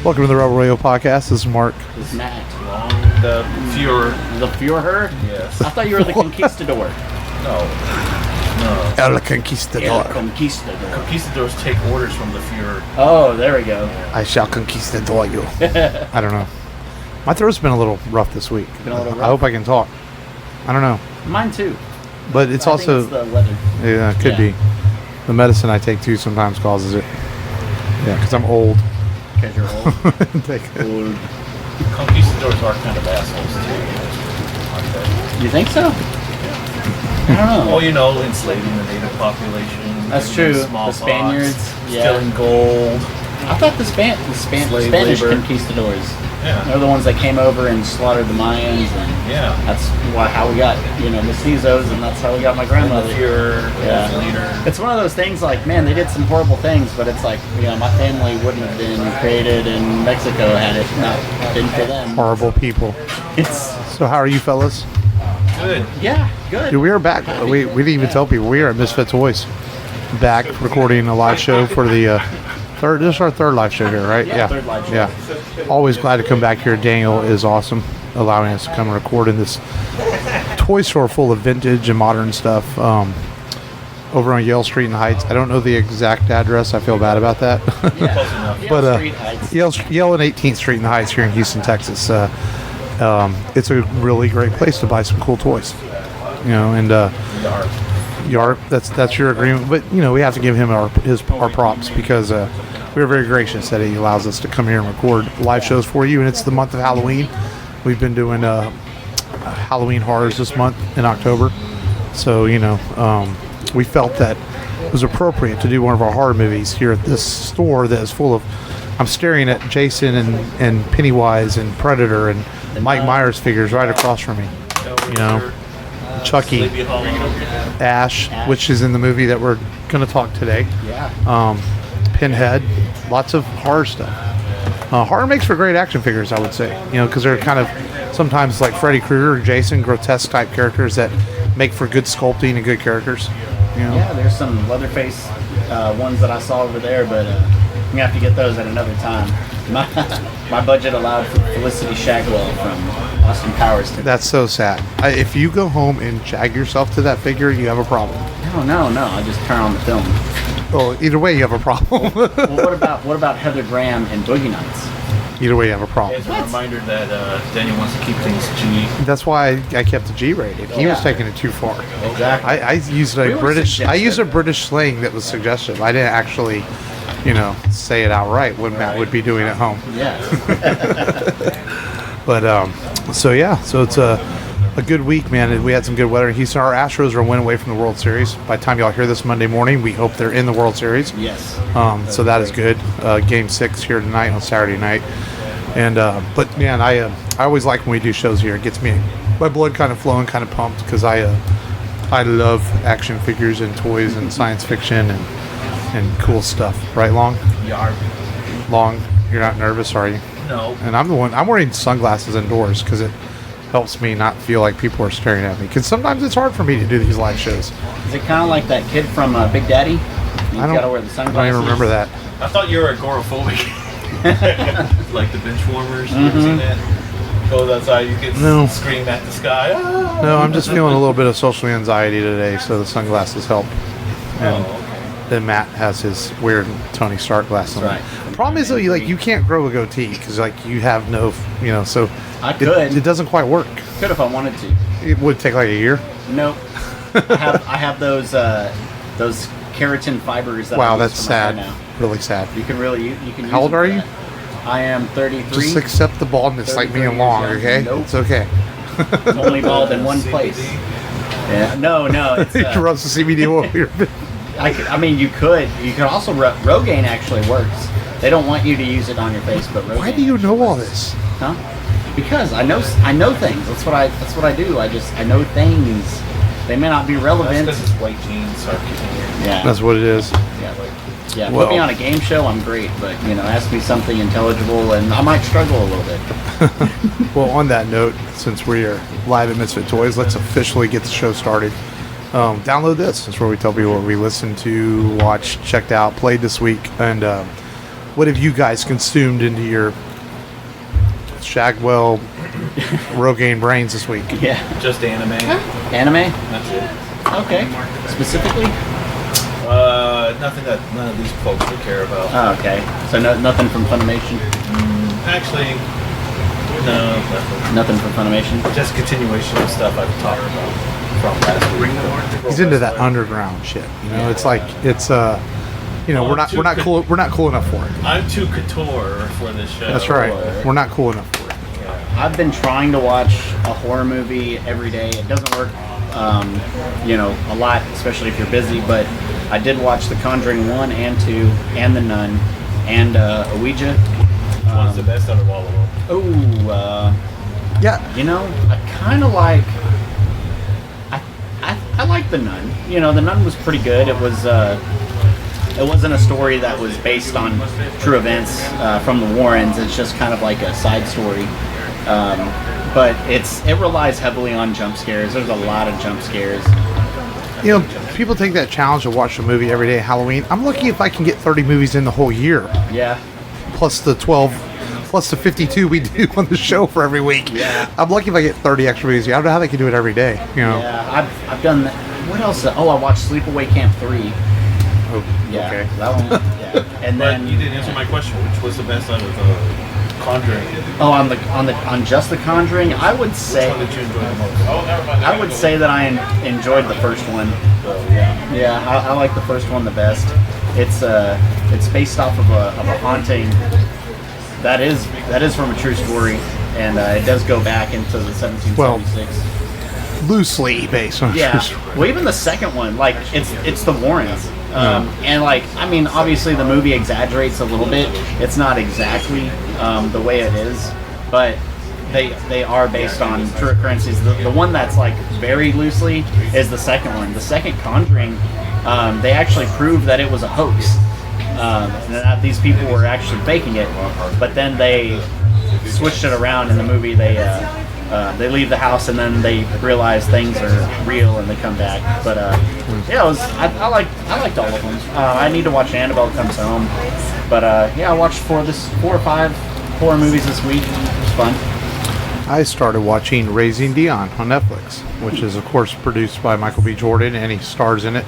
Welcome to the Rebel Radio Podcast. This is Mark. This is Matt. The Fuhrer. The Fuhrer? Yes. I thought you were the Conquistador. No. El Conquistador. El Conquistador. Conquistadors take orders from the Fuhrer. Oh, there we go. I shall conquistador you. I don't know. My throat's been a little rough this week. Been a little rough? I hope I can talk. I don't know. Mine too. But it's I also... think it's the weather. Yeah, it could be. The medicine I take too sometimes causes it. Yeah, because I'm old. Because you're old. Old. Conquistadors are kind of assholes too. You think so? I don't know. Well, you know, enslaving the native population. That's true. Small The Spaniards. Stealing gold. I thought the Spanish labor. conquistadors. Yeah. They're the ones that came over and slaughtered the Mayans, and that's how we got, mestizos, and that's how we got my grandmother. The leader. It's one of those things like, man, they did some horrible things, but it's like, my family wouldn't have been created in Mexico had it not been for them. Horrible people. So how are you fellas? Good. Yeah, good. Dude, we are back. We didn't even tell people. We are at Misfit Toys. Back recording a live show for the third. This is our third live show here, right? Yeah. Third live show. Yeah. Always glad to come back here. Daniel is awesome, allowing us to come and record in this toy store full of vintage and modern stuff. Over on Yale Street in the Heights. I don't know the exact address. I feel bad about that. Yeah. But Yale and 18th Street in the Heights here in Houston, Texas. It's a really great place to buy some cool toys. And Yarp, that's your agreement. But we have to give him our props because we're very gracious that he allows us to come here and record live shows for you. And it's the month of Halloween. We've been doing Halloween horrors this month in October. So we felt that it was appropriate to do one of our horror movies here at this store that is full of. I'm staring at Jason and Pennywise and Predator and Mike Myers figures right across from me. Chucky, Ash, which is in the movie that we're going to talk today. Yeah. Pinhead, lots of horror stuff. Horror makes for great action figures, I would say. Because they're kind of sometimes like Freddy Krueger or Jason, grotesque type characters that make for good sculpting and good characters. Yeah, there's some Leatherface ones that I saw over there, but we have to get those at another time. My budget allowed for Felicity Shagwell from Austin Powers. That's so sad. If you go home and jag yourself to that figure, you have a problem. No. I just turn on the film. Oh, either way, you have a problem. Well, what about Heather Graham and Boogie Nights? Either way, you have a problem. It's a reminder that Daniel wants to keep things G. That's why I kept the G rated. He was taking it too far. Exactly. I used a British slang that was suggestive. I didn't actually, say it outright when Matt would be doing it at home. Yeah. But so it's a good week, man. We had some good weather in Houston. Our Astros are a win away from the World Series. By the time y'all hear this Monday morning, we hope they're in the World Series. Yes. So that is good. Game 6 here tonight on Saturday night. And but man, I always like when we do shows here. It gets my blood kind of flowing, kind of pumped because I love action figures and toys and science fiction and cool stuff. Right, Long? Yarp. Long, you're not nervous, are you? No. And I'm wearing sunglasses indoors because it helps me not feel like people are staring at me. Because sometimes it's hard for me to do these live shows. Is it kind of like that kid from Big Daddy? I don't wear the sunglasses. I don't even remember that. I thought you were agoraphobic. Like the bench warmers. You ever seen that? Goes outside, you can scream at the sky. Ah! No, I'm just feeling a little bit of social anxiety today, so the sunglasses help. And then Matt has his weird Tony Stark glasses on. Right. The problem is though, you can't grow a goatee because you have no, so I could. It doesn't quite work. Could if I wanted to. It would take like a year. Nope. I have those keratin fibers. Wow, that's sad. Now. Really sad. You can use. How old are you? I am 33. Just accept the baldness like me and Long, okay? Nope. It's okay. Only bald in one place. Yeah. No. It's, he rubs the CBD oil here. You could also Rogaine actually works. They don't want you to use it on your face, but Rogaine. Why do you know all this? Huh? Because I know things. That's what I do. I know things. They may not be relevant. That's because his white genes start kicking in. Yeah. That's what it is. Yeah. Put me on a game show, I'm great. But ask me something intelligible, and I might struggle a little bit. Well, on that note, since we are live at Misfit Toys, let's officially get the show started. Download this. That's where we tell people what we listened to, watched, checked out, played this week, and what have you guys consumed into your Shagwell Rogaine brains this week? Yeah. Just anime. Anime? That's it. Okay. Specifically? Nothing that none of these folks would care about. Oh, okay. So nothing from Funimation? Actually, no, nothing. Nothing from Funimation? Just continuation of stuff I've talked about from last week. He's into that underground shit. You know, it's like it's you know, we're not cool enough for it. I'm too couture for this show. That's right. We're not cool enough for it. I've been trying to watch a horror movie every day. It doesn't work, you know, a lot, especially if you're busy. But I did watch The Conjuring 1 and 2, and The Nun, and Ouija. Which one's the best out of all of them? Yeah. You know, I kind of like. I like The Nun. You know, The Nun was pretty good. It was. It wasn't a story that was based on true events from the Warrens. It's just kind of like a side story. But it relies heavily on jump scares. There's a lot of jump scares. You know, people take that challenge to watch a movie every day at Halloween. I'm lucky if I can get 30 movies in the whole year. Yeah. Plus the 12, plus the 52 we do on the show for every week. Yeah. I'm lucky if I get 30 extra movies. I don't know how they can do it every day. You know. Yeah, I've done that. What else? Oh, I watched Sleepaway Camp 3. Oh, Yeah, okay. that one. Yeah. And But then you didn't answer my question. Which was the best out of Conjuring? on just The Conjuring, I would Which say one did you enjoy the most? I would say that I enjoyed the first one. Yeah, I like the first one the best. It's based off of a haunting that is from a true story, and it does go back into the 1776. Loosely based on Yeah. Well, even the second one, like it's the Warrens, and like I mean, obviously the movie exaggerates a little bit. It's not exactly the way it is, but they are based on true occurrences. The one that's like very loosely is the second one. The second Conjuring, they actually proved that it was a hoax. That these people were actually faking it, but then they switched it around in the movie. They leave the house and then they realize things are real and they come back. But yeah, I liked all of them. I need to watch Annabelle Comes Home, but yeah, I watched 4 or 5 horror movies this week. It was fun. I started watching Raising Dion on Netflix, which is of course produced by Michael B. Jordan, and he stars in it.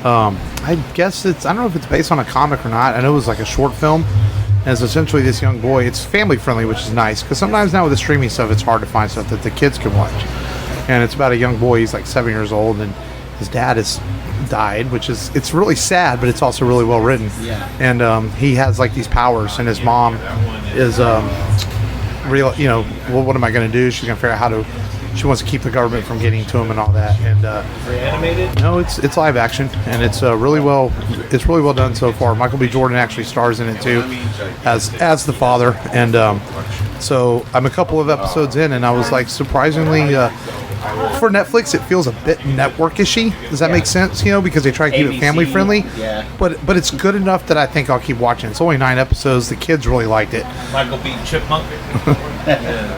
I guess I don't know if it's based on a comic or not. I know it was like a short film. And it's essentially this young boy. It's family friendly, which is nice, because sometimes now with the streaming stuff, it's hard to find stuff that the kids can watch. And it's about a young boy. He's like 7 years old, and his dad has died, which is it's really sad, but it's also really well written. Yeah. And he has like these powers, and his mom is real. You know, well, what am I going to do? She's going to figure out how to. She wants to keep the government from getting to him and all that. And Animated? no, it's live action, and it's really well done so far. Michael B. Jordan actually stars in it too, as the father. And so I'm a couple of episodes in, and I was like surprisingly for Netflix, it feels a bit network-ishy. Does that make sense? You know, because they try to keep it ABC, family friendly. yeah. But it's good enough that I think I'll keep watching. It's only 9 episodes. The kids really liked it. Michael B. Chipmunk.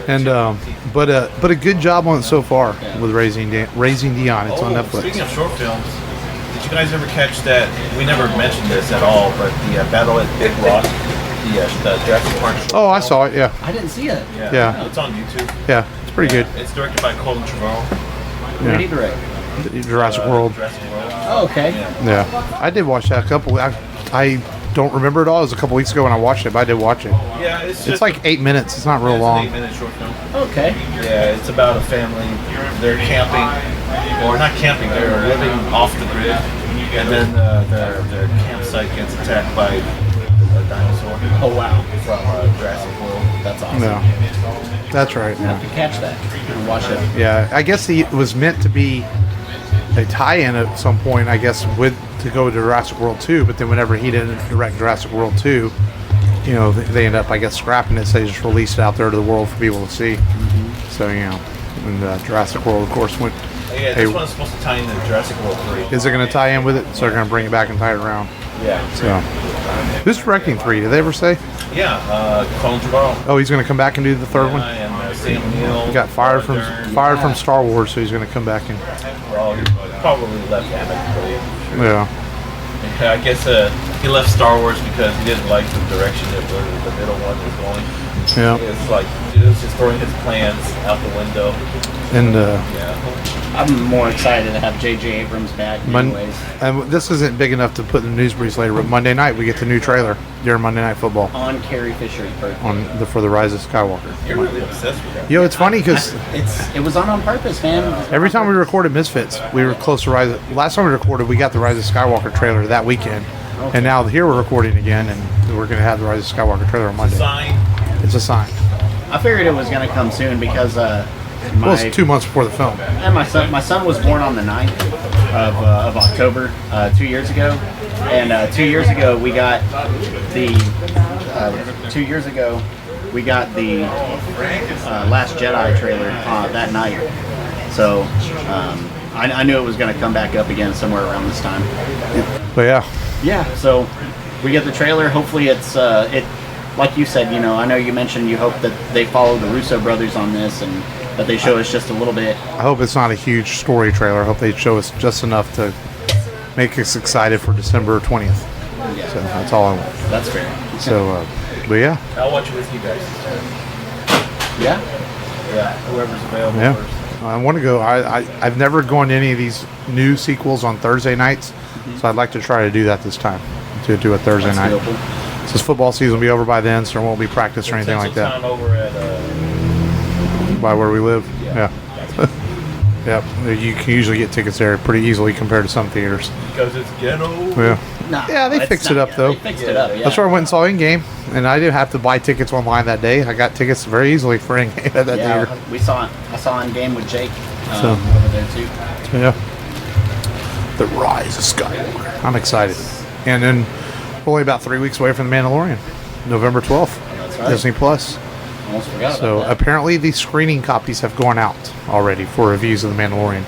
And but a good job on it so far with Raising Dion. It's on Netflix. Speaking of short films, did you guys ever catch that? We never mentioned this at all, but the Battle at Big Rock, the Jurassic Park short Oh, I film. saw it. Yeah, I didn't see it. Yeah. It's on YouTube. yeah, it's pretty good. It's directed by Colin Trevorrow. Who did he direct? Jurassic World. Jurassic World. Oh, okay. Yeah, I did watch that a couple. I don't remember it all. It was a couple weeks ago when I watched it, but I did watch it. Yeah, it's It's like 8 minutes. It's not real It's long. an 8-minute short film. Okay. Yeah, it's about a family. They're camping, or not camping. They're living off the grid, and then their campsite gets attacked by a dinosaur. Oh wow. From Jurassic World. That's awesome. No, that's right. I have to catch that and watch it. Yeah, I guess it was meant to be a tie-in at some point. I guess to go to Jurassic World 2, but then whenever he didn't direct Jurassic World 2, you know, they end up, I guess, scrapping it. So they just released it out there to the world for people to see. So you know, and Jurassic World, of course, went. Yeah, Hey, this one's supposed to tie into Jurassic World 3. is it going to tie in with it? So they're going to bring it back and tie it around. Yeah. So, who's directing 3? Did they ever say? Yeah, Colin Trevorrow. Oh, he's going to come back and do the third one. And Sam Neill. He got fired from Star Wars, so he's going to come back and. Well, he probably left amicably. Yeah. Yeah, I guess he left Star Wars because he didn't like the direction that the middle one was going. Yeah. It's like it was just throwing his plans out the window. And Yeah. I'm more excited to have J.J. Abrams back. Anyways, and this isn't big enough to put in the news briefs later, but Monday night we get the new trailer during Monday Night Football on Carrie Fisher's birthday. for the Rise of Skywalker. You're really obsessed with that. Yo, it's funny because It was on purpose, man. every time we recorded Misfits, we were close to Rise. Last time we recorded, we got the Rise of Skywalker trailer that weekend, and now here we're recording again, and we're going to have the Rise of Skywalker trailer on Monday. Sign. It's a sign. I figured it was going to come soon because Well, it's 2 months before the film. and my son was born on the 9th of October 2 years ago, and 2 years ago we got the 2 years ago we got the Last Jedi trailer that night. So I knew it was going to come back up again somewhere around this time. But Yeah, so we get the trailer. Hopefully it's like you said, I know you mentioned you hope that they follow the Russo brothers on this and that they show us just a little bit. I hope it's not a huge story trailer. I hope they show us just enough to make us excited for December 20th. Yeah. So that's all I want. That's fair. So, but yeah. I'll watch it with you guys. Yeah. Yeah, whoever's available Yeah. first. I want to go. I've never gone to any of these new sequels on Thursday nights, so I'd like to try to do that this time, to do a Thursday night. Doable. Since football season will be over by then, so there won't be practice or anything like that. Tinseltown over at By where we live. Yeah. Yep. You can usually get tickets there pretty easily compared to some theaters. because it's ghetto. Yeah. Nah, Yeah, they it's fixed not it up, yet. though. They fixed it up. Yeah. That's where I went and saw In-Game, and I didn't have to buy tickets online that day. I got tickets very easily for In-Game at that Yeah, theater. I saw in game with Jake So- over there too. Yeah. The Rise of Skywalker. I'm excited. And then only about 3 weeks away from The Mandalorian. November 12th. That's right. Disney Plus. Almost forgot So about that. apparently the screening copies have gone out already for reviews of The Mandalorian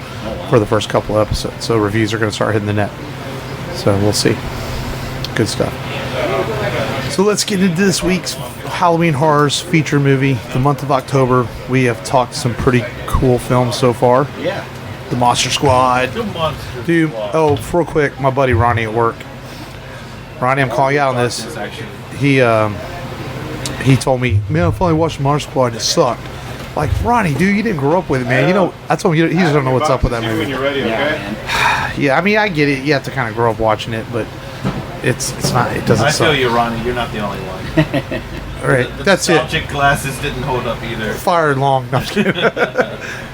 for the first couple of episodes. So reviews are going to start hitting the net. So we'll see. Good stuff. So let's get into this week's Halloween Horrors feature movie. The month of October, we have talked some pretty cool films so far. Yeah. The Monster Squad. The monster. Dude, squad. oh, real quick, my buddy Ronnie at work. Ronnie, I'm calling you out on this. Actually, He told me, man, I've only watched Monster Squad and it sucked. Like, Ronnie, dude, you didn't grow up with it, man. You know, I told him he just don't know what's up with that When movie. you're ready, Yeah, okay? man. Yeah, I mean, I get it. You have to kind of grow up watching it, but it's not. It doesn't I suck. feel you, Ronnie. You're not the only one. All right, The that's it. nostalgic glasses didn't hold up either. Fired long. No, I'm kidding.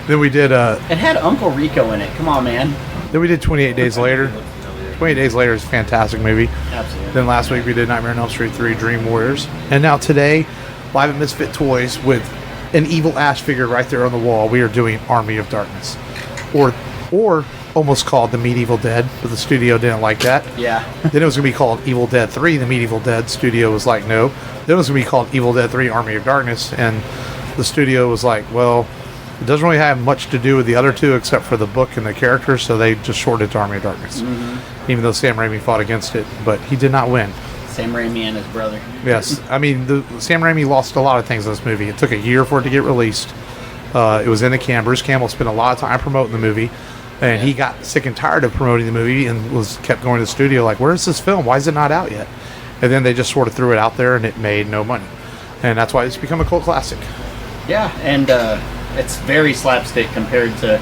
Then we did. It had Uncle Rico in it. Come on, man. Then we did 28 Days Later. 28 Days Later is a fantastic movie. Absolutely. Then last week we did Nightmare on Elm Street 3 Dream Warriors. And now today, live at Misfit Toys with an evil Ash figure right there on the wall, we are doing Army of Darkness. Or almost called The Medieval Dead, but the studio didn't like that. Yeah. Then it was going to be called Evil Dead 3, The Medieval Dead. Studio was like, no. Then it was going to be called Evil Dead 3 Army of Darkness. And the studio was like, well, it doesn't really have much to do with the other two except for the book and the characters, so they just shorted it to Army of Darkness. Even though Sam Raimi fought against it, but he did not win. Sam Raimi and his brother. Yes, I mean, Sam Raimi lost a lot of things in this movie. It took a year for it to get released. It was in the can. Bruce Campbell spent a lot of time promoting the movie, and he got sick and tired of promoting the movie and kept going to the studio like, where's this film? Why is it not out yet? And then they just sort of threw it out there, and it made no money. And that's why it's become a cult classic. Yeah, and it's very slapstick compared to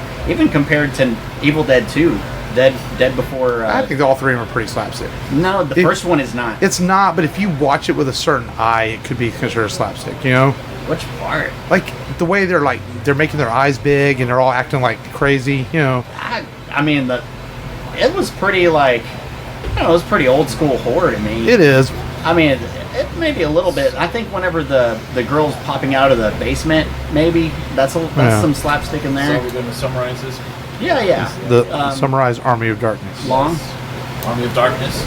Evil Dead 2. Dead Before. I think all three of them are pretty slapstick. No, the first one is not. It's not, but if you watch it with a certain eye, it could be considered slapstick, you know? Which part? Like, the way they're making their eyes big, and they're all acting like crazy, you know? I mean, it was pretty like, I don't know, it was pretty old school horror to me. It is. I mean, it may be a little bit. I think whenever the girl's popping out of the basement, maybe that's some slapstick in So there. we're going to summarize this. Yeah. The summarize Army of Darkness. Long. Army of Darkness.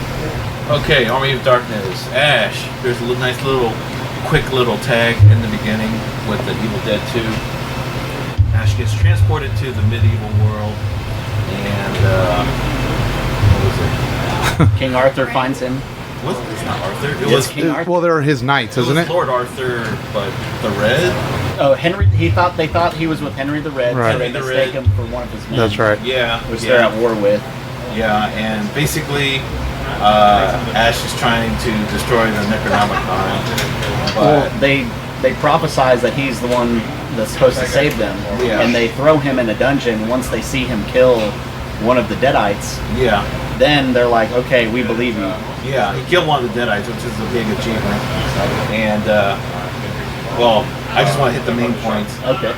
Okay, Army of Darkness. Ash. There's a quick little tag in the beginning with the Evil Dead 2. Ash gets transported to the medieval world, and what was it? King Arthur finds him. It's not Arthur. It It's was King Arthur. Well, they're his knights, isn't it? Lord Arthur, but the Red. Oh, Henry. They thought he was with Henry the Red, Right. so they Henry the mistake Red. him for one of his men. That's right. Yeah, Which they're at war with. Yeah, and basically Ash is trying to destroy the Necronomicon. Well, they prophesize that he's the one that's supposed to save them, and they throw him in a dungeon. Once they see him kill one of the Deadites, then they're like, okay, we believe you. Yeah, he killed one of the Deadites, which is a big achievement. And, well, I just want to hit the main points. Okay.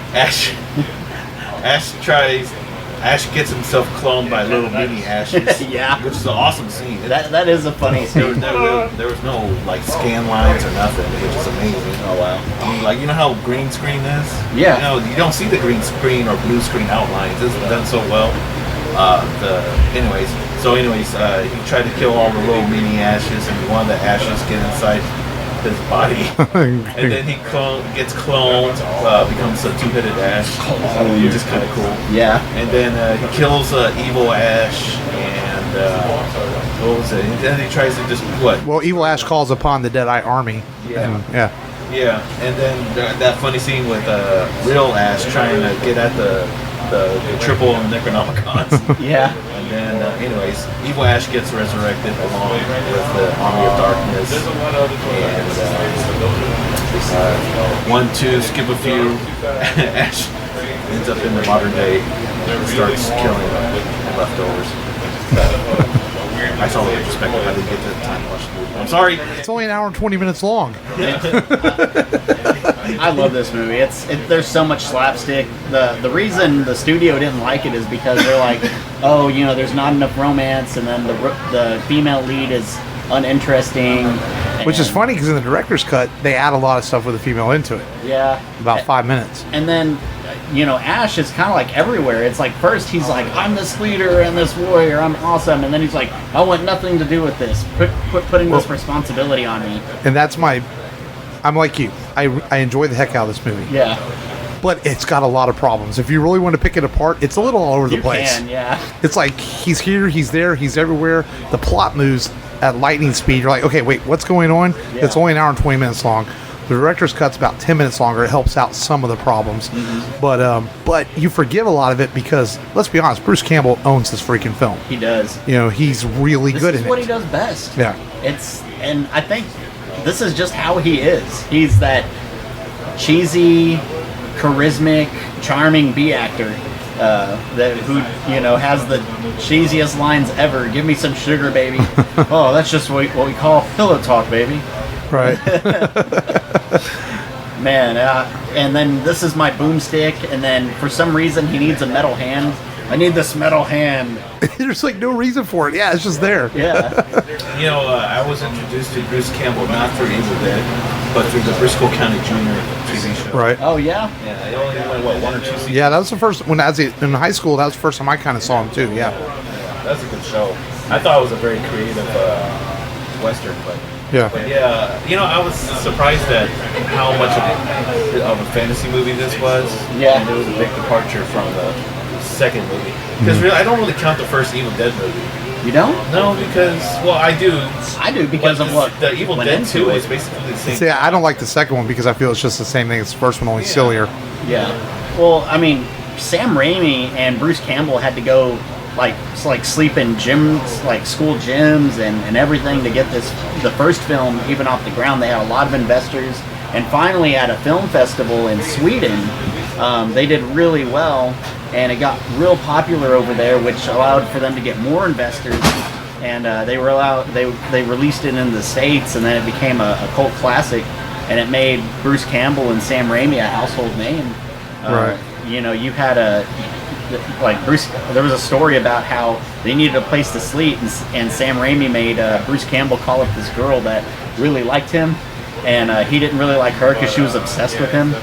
Ash gets himself cloned by little mini Ashes. Yeah. Which is an awesome scene. That is a funny scene. There was no, like, scan lines or nothing. It was just amazing. Oh, wow. I mean, like, you know how green screen is? Yeah. You know, you don't see the green screen or blue screen outlines. It's done so well. Anyways, he tried to kill all the little mini Ashes, and one of the Ashes get inside his body, and then he gets cloned, becomes a two-headed Ash, which is kind of cool. Yeah. And then he kills evil Ash, and what was it? And then he tries to just what? Well, evil Ash calls upon the Deadite army. Yeah. Yeah. And then that funny scene with real Ash trying to get at the triple Necronomicons. Yeah. And then, anyways, Evil Ash gets resurrected along with the Army of Darkness. And skip a few. Ash ends up in the modern day and starts killing leftovers. I saw the perspective. I didn't get the time to watch the movie. I'm sorry. It's only an hour and 20 minutes long. I love this movie. There's so much slapstick. The reason the studio didn't like it is because they're like, oh, you know, there's not enough romance, and then the female lead is uninteresting. Which is funny because in the director's cut, they add a lot of stuff with a female into it. Yeah. About 5 minutes. And then, you know, Ash is kind of like everywhere. It's like first he's like, I'm this leader and this warrior, I'm awesome. And then he's like, I want nothing to do with this. Quit putting this responsibility on me. And that's I'm like you. I enjoy the heck out of this movie. Yeah. But it's got a lot of problems. If you really want to pick it apart, it's a little all over the place. You can, yeah. It's like he's here, he's there, he's everywhere. The plot moves at lightning speed. You're like, okay, wait, what's going on? Yeah. It's only an hour and 20 minutes long. The director's cut's about 10 minutes longer. It helps out some of the problems. Mm-hmm. But you forgive a lot of it because, let's be honest, Bruce Campbell owns this freaking film. He does. You know, he's really good in it. This is what he does best. Yeah. And I think this is just how he is. He's that cheesy, charismatic, charming B actor who has the cheesiest lines ever. Give me some sugar, baby. Oh, that's just what we call pillow talk, baby. Right. Man, and then this is my boomstick, and then for some reason he needs a metal hand. I need this metal hand. There's like no reason for it. Yeah, it's just there. Yeah. You know, I was introduced to Bruce Campbell not through Evil Dead, but through the Briscoe County Jr. TV show. Right. Oh, yeah? Yeah, it only went, 1 or 2 seasons? Yeah, that was the first, when I was in high school, that was the first time I kind of saw him too, yeah. That's a good show. I thought it was a very creative Western, but... Yeah. But yeah, you know, I was surprised at how much of a fantasy movie this was. Yeah. And it was a big departure from the second movie. Because really, I don't really count the first Evil Dead movie. You don't? No, because, well, I do. I do because of what the Evil Dead 2 is basically the same. See, I don't like the second one because I feel it's just the same thing as the first one, only sillier. Yeah. Well, I mean, Sam Raimi and Bruce Campbell had to go like sleep in gyms, like school gyms and everything to get the first film even off the ground. They had a lot of investors, and finally at a film festival in Sweden, they did really well, and it got real popular over there, which allowed for them to get more investors, and they released it in the States, and then it became a cult classic, and it made Bruce Campbell and Sam Raimi a household name. Right. You know, you had Bruce, there was a story about how they needed a place to sleep, and Sam Raimi made Bruce Campbell call up this girl that really liked him, and he didn't really like her because she was obsessed with him,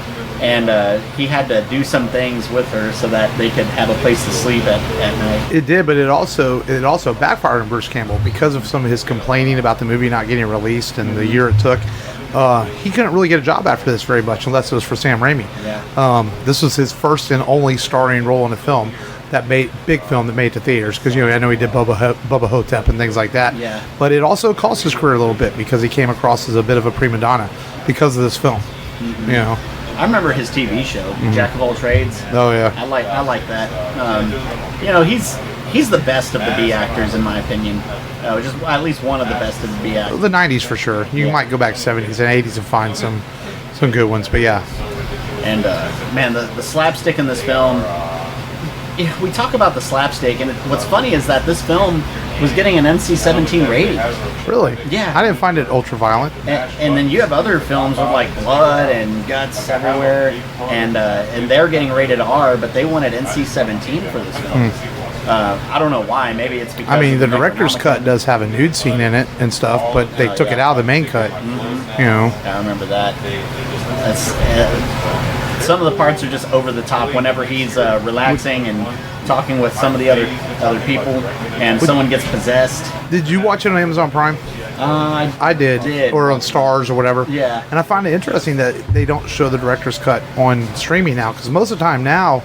and he had to do some things with her so that they could have a place to sleep at night. It did, but it also backfired on Bruce Campbell because of some of his complaining about the movie not getting released and the year it took. He couldn't really get a job after this very much unless it was for Sam Raimi. Yeah. This was his first and only starring role in a film that made it to theaters, because I know he did Bubba Hotep and things like that. Yeah. But it also cost his career a little bit because he came across as a bit of a prima donna because of this film. Mm-hmm. You know. I remember his TV show, Jack of All Trades. Oh yeah. I like that. You know, he's he's the best of the B actors in my opinion. Just at least one of the best of the B actors. The 90s for sure. You might go back 70s and 80s and find some good ones, but yeah. And man, the slapstick in this film. We talk about the slapstick, and what's funny is that this film was getting an NC-17 rating. Really? Yeah. I didn't find it ultra violent. And then you have other films with like blood and guts everywhere, and they're getting rated R, but they wanted NC-17 for this film. I don't know why. Maybe it's because. I mean, the director's cut does have a nude scene in it and stuff, but they took it out of the main cut. You know. I remember that. That's. Some of the parts are just over the top whenever he's relaxing and talking with some of the other people, and someone gets possessed. Did you watch it on Amazon Prime? I did, or on Stars or whatever. Yeah. And I find it interesting that they don't show the director's cut on streaming now, because most of the time now,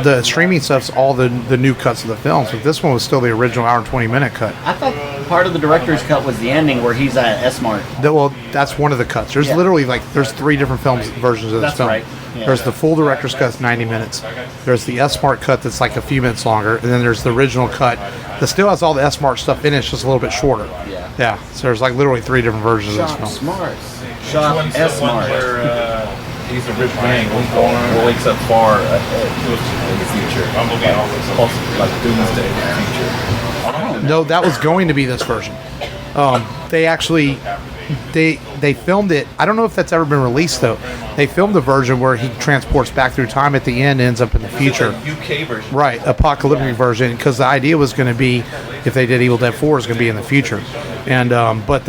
the streaming stuff's all the new cuts of the films, but this one was still the original hour and 20-minute cut. I thought part of the director's cut was the ending where he's at S-Mart. Well, that's one of the cuts. There's literally there's 3 different versions of this film. That's right. Yeah. There's the full director's cut, 90 minutes. There's the S-Mart cut that's like a few minutes longer, and then there's the original cut that still has all the S-Mart stuff in it, it's just a little bit shorter. Yeah. Yeah. So there's like literally 3 different versions of this film. Smart. Shot S-Mart. He's a rich man who wakes up far ahead in the future. Like doomsday in the future. No, that was going to be this version. They actually they filmed it. I don't know if that's ever been released though. They filmed a version where he transports back through time at the end, ends up in the future. UK version. Right, apocalyptic version, because the idea was going to be, if they did Evil Dead 4, is going to be in the future. And but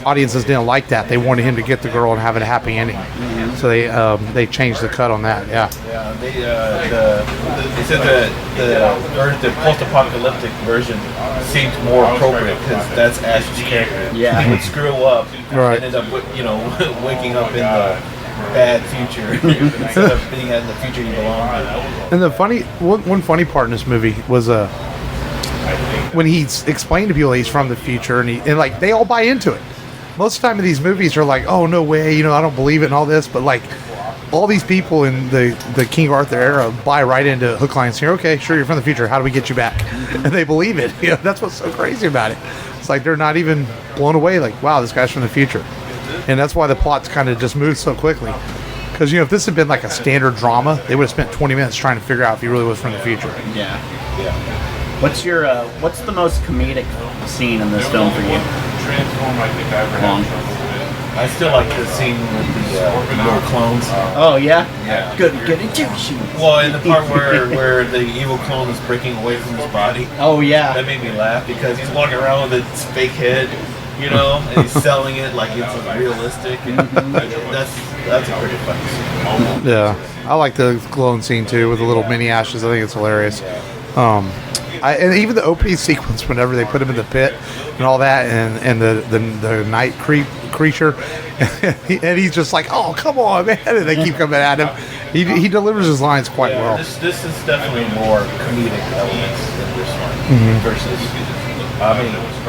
audiences didn't like that. They wanted him to get the girl and have a happy ending. So they changed the cut on that. Yeah. Yeah. They said the post-apocalyptic version seemed more appropriate because that's Ash's character. Yeah. He would screw up Right. and end up waking up in the bad future instead of being in the future he belonged to. And the one funny part in this movie was when he's explained to people he's from the future, and like they all buy into it. Most of the time in these movies are like, oh no way, I don't believe it and all this, but like all these people in the King Arthur era buy right into hook, line, and sinker. Okay, sure, you're from the future. How do we get you back? And they believe it. That's what's so crazy about it. It's like they're not even blown away. Like, wow, this guy's from the future, and that's why the plot's kind of just moves so quickly. Because if this had been like a standard drama, they would have spent 20 minutes trying to figure out if he really was from the future. Yeah. What's the most comedic scene in this film for you? I still like the scene with the little clones. Oh yeah? Yeah. Good intuition. Well, in the part where the evil clone is breaking away from his body. Oh yeah. That made me laugh because he's walking around with his fake head, and he's selling it like it's realistic. And that's a pretty funny scene. Yeah, I like the clone scene too with the little mini Ashes. I think it's hilarious. And even the opening sequence, whenever they put him in the pit and all that, and the night creature, and he's just like, "Oh, come on, man!" And they keep coming at him. He delivers his lines quite well. This is definitely more comedic elements than this one versus.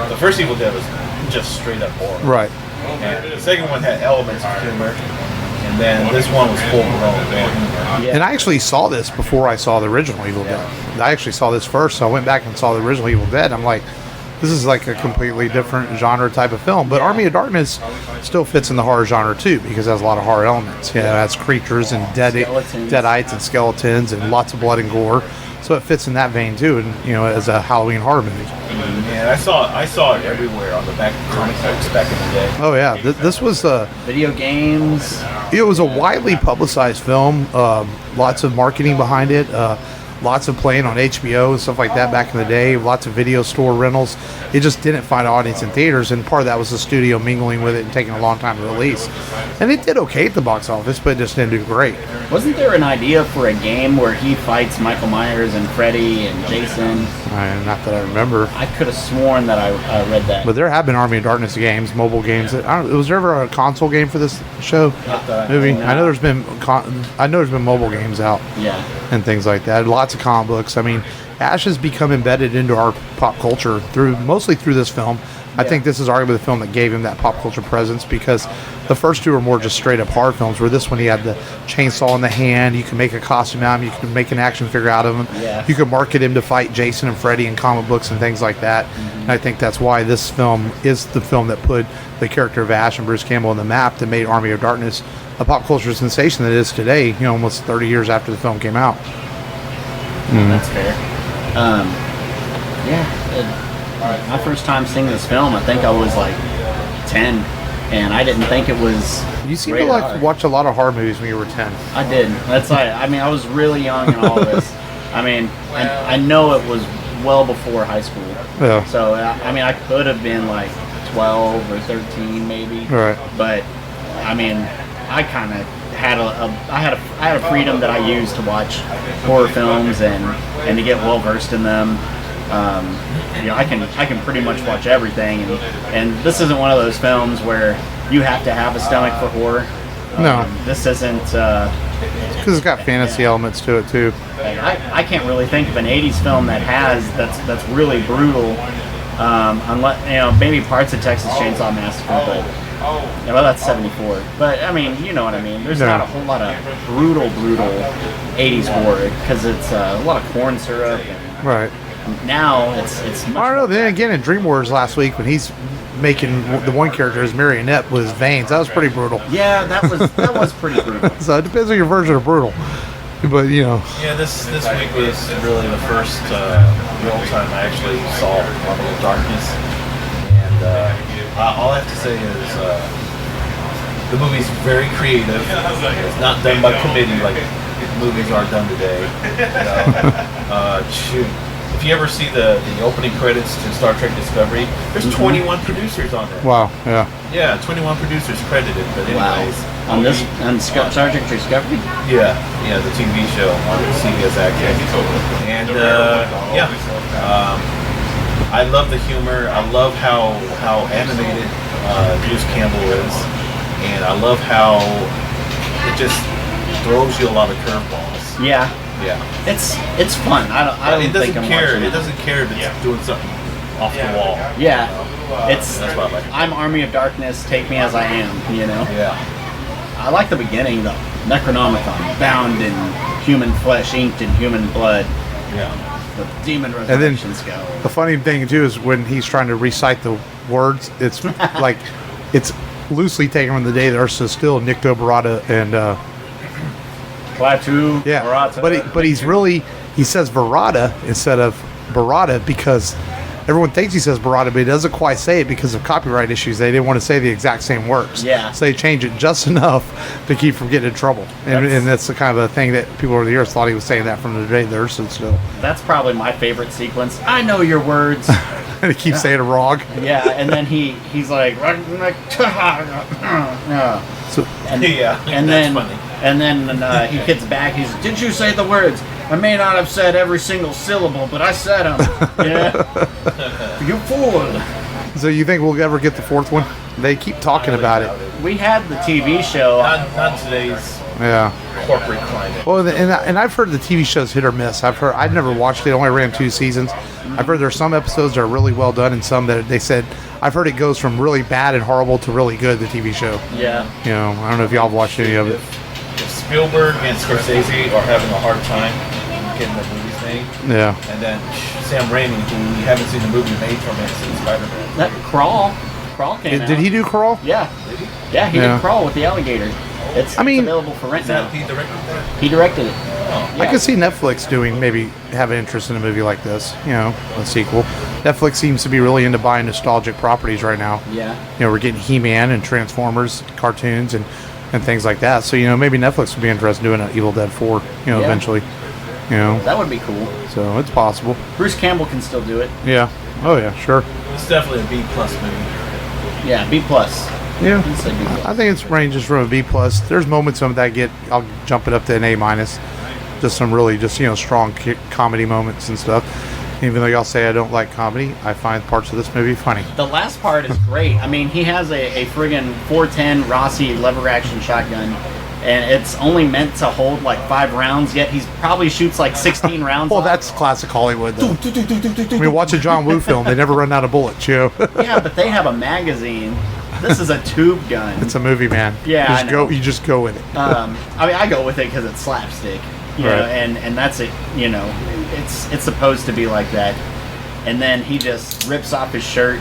The first Evil Dead was just straight up horror. Right. And the second one had elements of humor, and then this one was full blown. And I actually saw this before I saw the original Evil Dead. I actually saw this first, so I went back and saw the original Evil Dead. I'm like, this is like a completely different genre type of film. But Army of Darkness still fits in the horror genre too, because it has a lot of horror elements. It has creatures and deadites and skeletons and lots of blood and gore. So it fits in that vein too, and as a Halloween horror movie. Yeah, I saw it everywhere on the back of comic books back in the day. Oh yeah, this was video games. It was a widely publicized film. Lots of marketing behind it. Lots of playing on HBO and stuff like that back in the day. Lots of video store rentals. It just didn't find an audience in theaters, and part of that was the studio mingling with it and taking a long time to release. And it did okay at the box office, but it just didn't do great. Wasn't there an idea for a game where he fights Michael Myers and Freddy and Jason? Not that I remember. I could have sworn that I read that. But there have been Army of Darkness games, mobile games. Was there ever a console game for this show? Movie? I know there's been mobile games out. Yeah. And things like that. Lots of comic books. Ash has become embedded into our pop culture mostly through this film. I think this is arguably the film that gave him that pop culture presence, because the first two are more just straight up horror films, where this one he had the chainsaw in the hand, you can make a costume out of him, you can make an action figure out of him, you can market him to fight Jason and Freddy in comic books and things like that. And I think that's why this film is the film that put the character of Ash and Bruce Campbell on the map, that made Army of Darkness a pop culture sensation that it is today, you know, almost 30 years after the film came out. That's fair. My first time seeing this film, I think I was like 10, and I didn't think it was. You seem to like watch a lot of horror movies when you were 10. I did. That's like, I mean, I was really young in all this. I mean, I know it was well before high school. Yeah. So I mean, I could have been like 12 or 13 maybe. Right. But I mean, I kind of had I had a freedom that I used to watch horror films and to get well versed in them. You know, I can pretty much watch everything, and this isn't one of those films where you have to have a stomach for horror. No, this isn't. Because it's got fantasy elements to it too. I can't really think of an '80s film that's really brutal, unless, you know, maybe parts of Texas Chainsaw Massacre, but yeah, well, that's '74. But I mean, you know what I mean. There's not a whole lot of brutal '80s horror, because it's a lot of corn syrup. Right. Now it's much I don't know. Then again, in Dream Wars last week, when he's making the one character as marionette with his veins, that was pretty brutal. Yeah, that was pretty brutal. So it depends on your version of brutal, but you know. Yeah, this week was really the first real time I actually saw Army of Darkness, and all I have to say is the movie's very creative. It's not done by committee like movies are done today. You know? Shoot. If you ever see the opening credits to Star Trek Discovery, there's 21 producers on there. Wow, yeah. Yeah, 21 producers credited, but anyways. Wow. On Star Trek Discovery? Yeah, the TV show on CBS Access. And, I love the humor. I love how animated Bruce Campbell is. And I love how it just throws you a lot of curveballs. Yeah. Yeah, it's fun. I don't think I'm watching it. It doesn't care if it's doing something off the wall. Yeah, that's what I like. I'm Army of Darkness. Take me as I am. You know. Yeah. I like the beginning though. Necronomicon, bound in human flesh, inked in human blood. Yeah. The demon resurrection skull. The funny thing too is when he's trying to recite the words, it's like it's loosely taken from the day that Earth stood still, Nikto Barada and. Klaatu, yeah, Barada. but he says Barada instead of Barada because everyone thinks he says Barada, but he doesn't quite say it because of copyright issues. They didn't want to say the exact same words. Yeah. So they change it just enough to keep from getting in trouble. And that's the kind of a thing that people over the years thought he was saying that from the day the Earth stood still. That's probably my favorite sequence. I know your words. And he keeps saying it wrong. Yeah, and then he's like, so, and then funny. And then he gets back. He's, did you say the words? I may not have said every single syllable, but I said them. Yeah. You fool. So you think we'll ever get the fourth one? They keep talking about it. We had the TV show. Not today's corporate climate. Well, and I've heard the TV show's hit or miss. I've never watched it. It only ran 2 seasons. I've heard there's some episodes that are really well done and some that they said, I've heard it goes from really bad and horrible to really good, the TV show. Yeah. You know, I don't know if y'all have watched any of it. If Spielberg and Scorsese are having a hard time getting the movies made. Yeah. And then Sam Raimi, who we haven't seen the movie made from him since Spider-Man. That Crawl came out. Did he do Crawl? Yeah. Did he? Yeah, he did Crawl with the alligator. It's available for rent now. He directed that? He directed it. Oh. Yeah. I could see Netflix maybe have an interest in a movie like this, you know, a sequel. Netflix seems to be really into buying nostalgic properties right now. Yeah. You know, we're getting He-Man and Transformers cartoons and things like that. So, you know, maybe Netflix would be interested in doing an Evil Dead 4, you know, eventually. You know. That would be cool. So, it's possible. Bruce Campbell can still do it. Yeah. Oh, yeah, sure. It's definitely a B-plus movie. Yeah, B+. Yeah. I'd say B+. I think it ranges from a B+. There's moments of that I'll jump it up to an A-. Just some really strong comedy moments and stuff. Even though y'all say I don't like comedy, I find parts of this movie funny. The last part is great. I mean, he has a friggin' 410 Rossi lever action shotgun, and it's only meant to hold like 5 rounds, yet he probably shoots like 16 rounds. Well, off. that's classic Hollywood, though. I mean, watch a John Woo film. They never run out of bullets, you know? Yeah, but they have a magazine. This is a tube gun. It's a movie, man. Yeah, you just go with it. I mean, I go with it because it's slapstick, you know, and that's it. You know, it's supposed to be like that. And then he just rips off his shirt,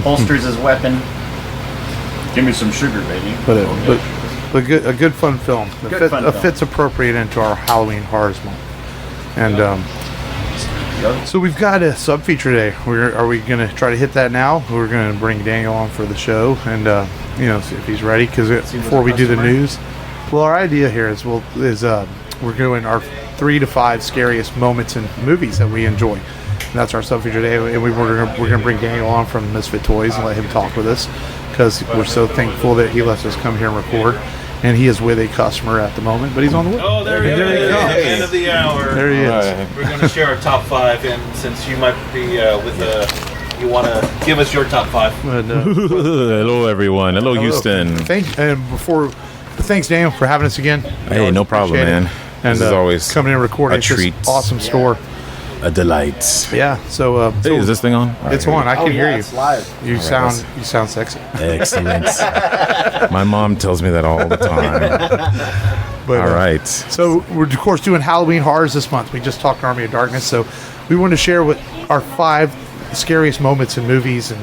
holsters his weapon. Give me some sugar, baby. But a good fun film. Fits appropriate into our Halloween horrors month. And so we've got a sub feature today. Are we going to try to hit that now? We're going to bring Daniel on for the show, and see if he's ready. Because before we do the news, well, our idea here is we're doing our 3 to 5 scariest moments in movies that we enjoy. And that's our sub feature today, and we're going to bring Daniel on from Misfit Toys and let him talk with us, because we're so thankful that he lets us come here and record. And he is with a customer at the moment, but he's on the way. Oh, there he is. End of the hour. There he is. Right. We're going to share our top 5, and since you might be you want to give us your top 5. Hello, everyone. Hello, Houston. Thanks, Daniel, for having us again. Hey, no problem, man. And this is always coming in and recording a treat. This awesome store. A delight. Yeah. So, hey, is this thing on? It's on. I can hear you. It's live. You sound sexy. Excellent. My mom tells me that all the time. But, all right. So we're of course doing Halloween horrors this month. We just talked Army of Darkness, so we wanted to share what our 5 scariest moments in movies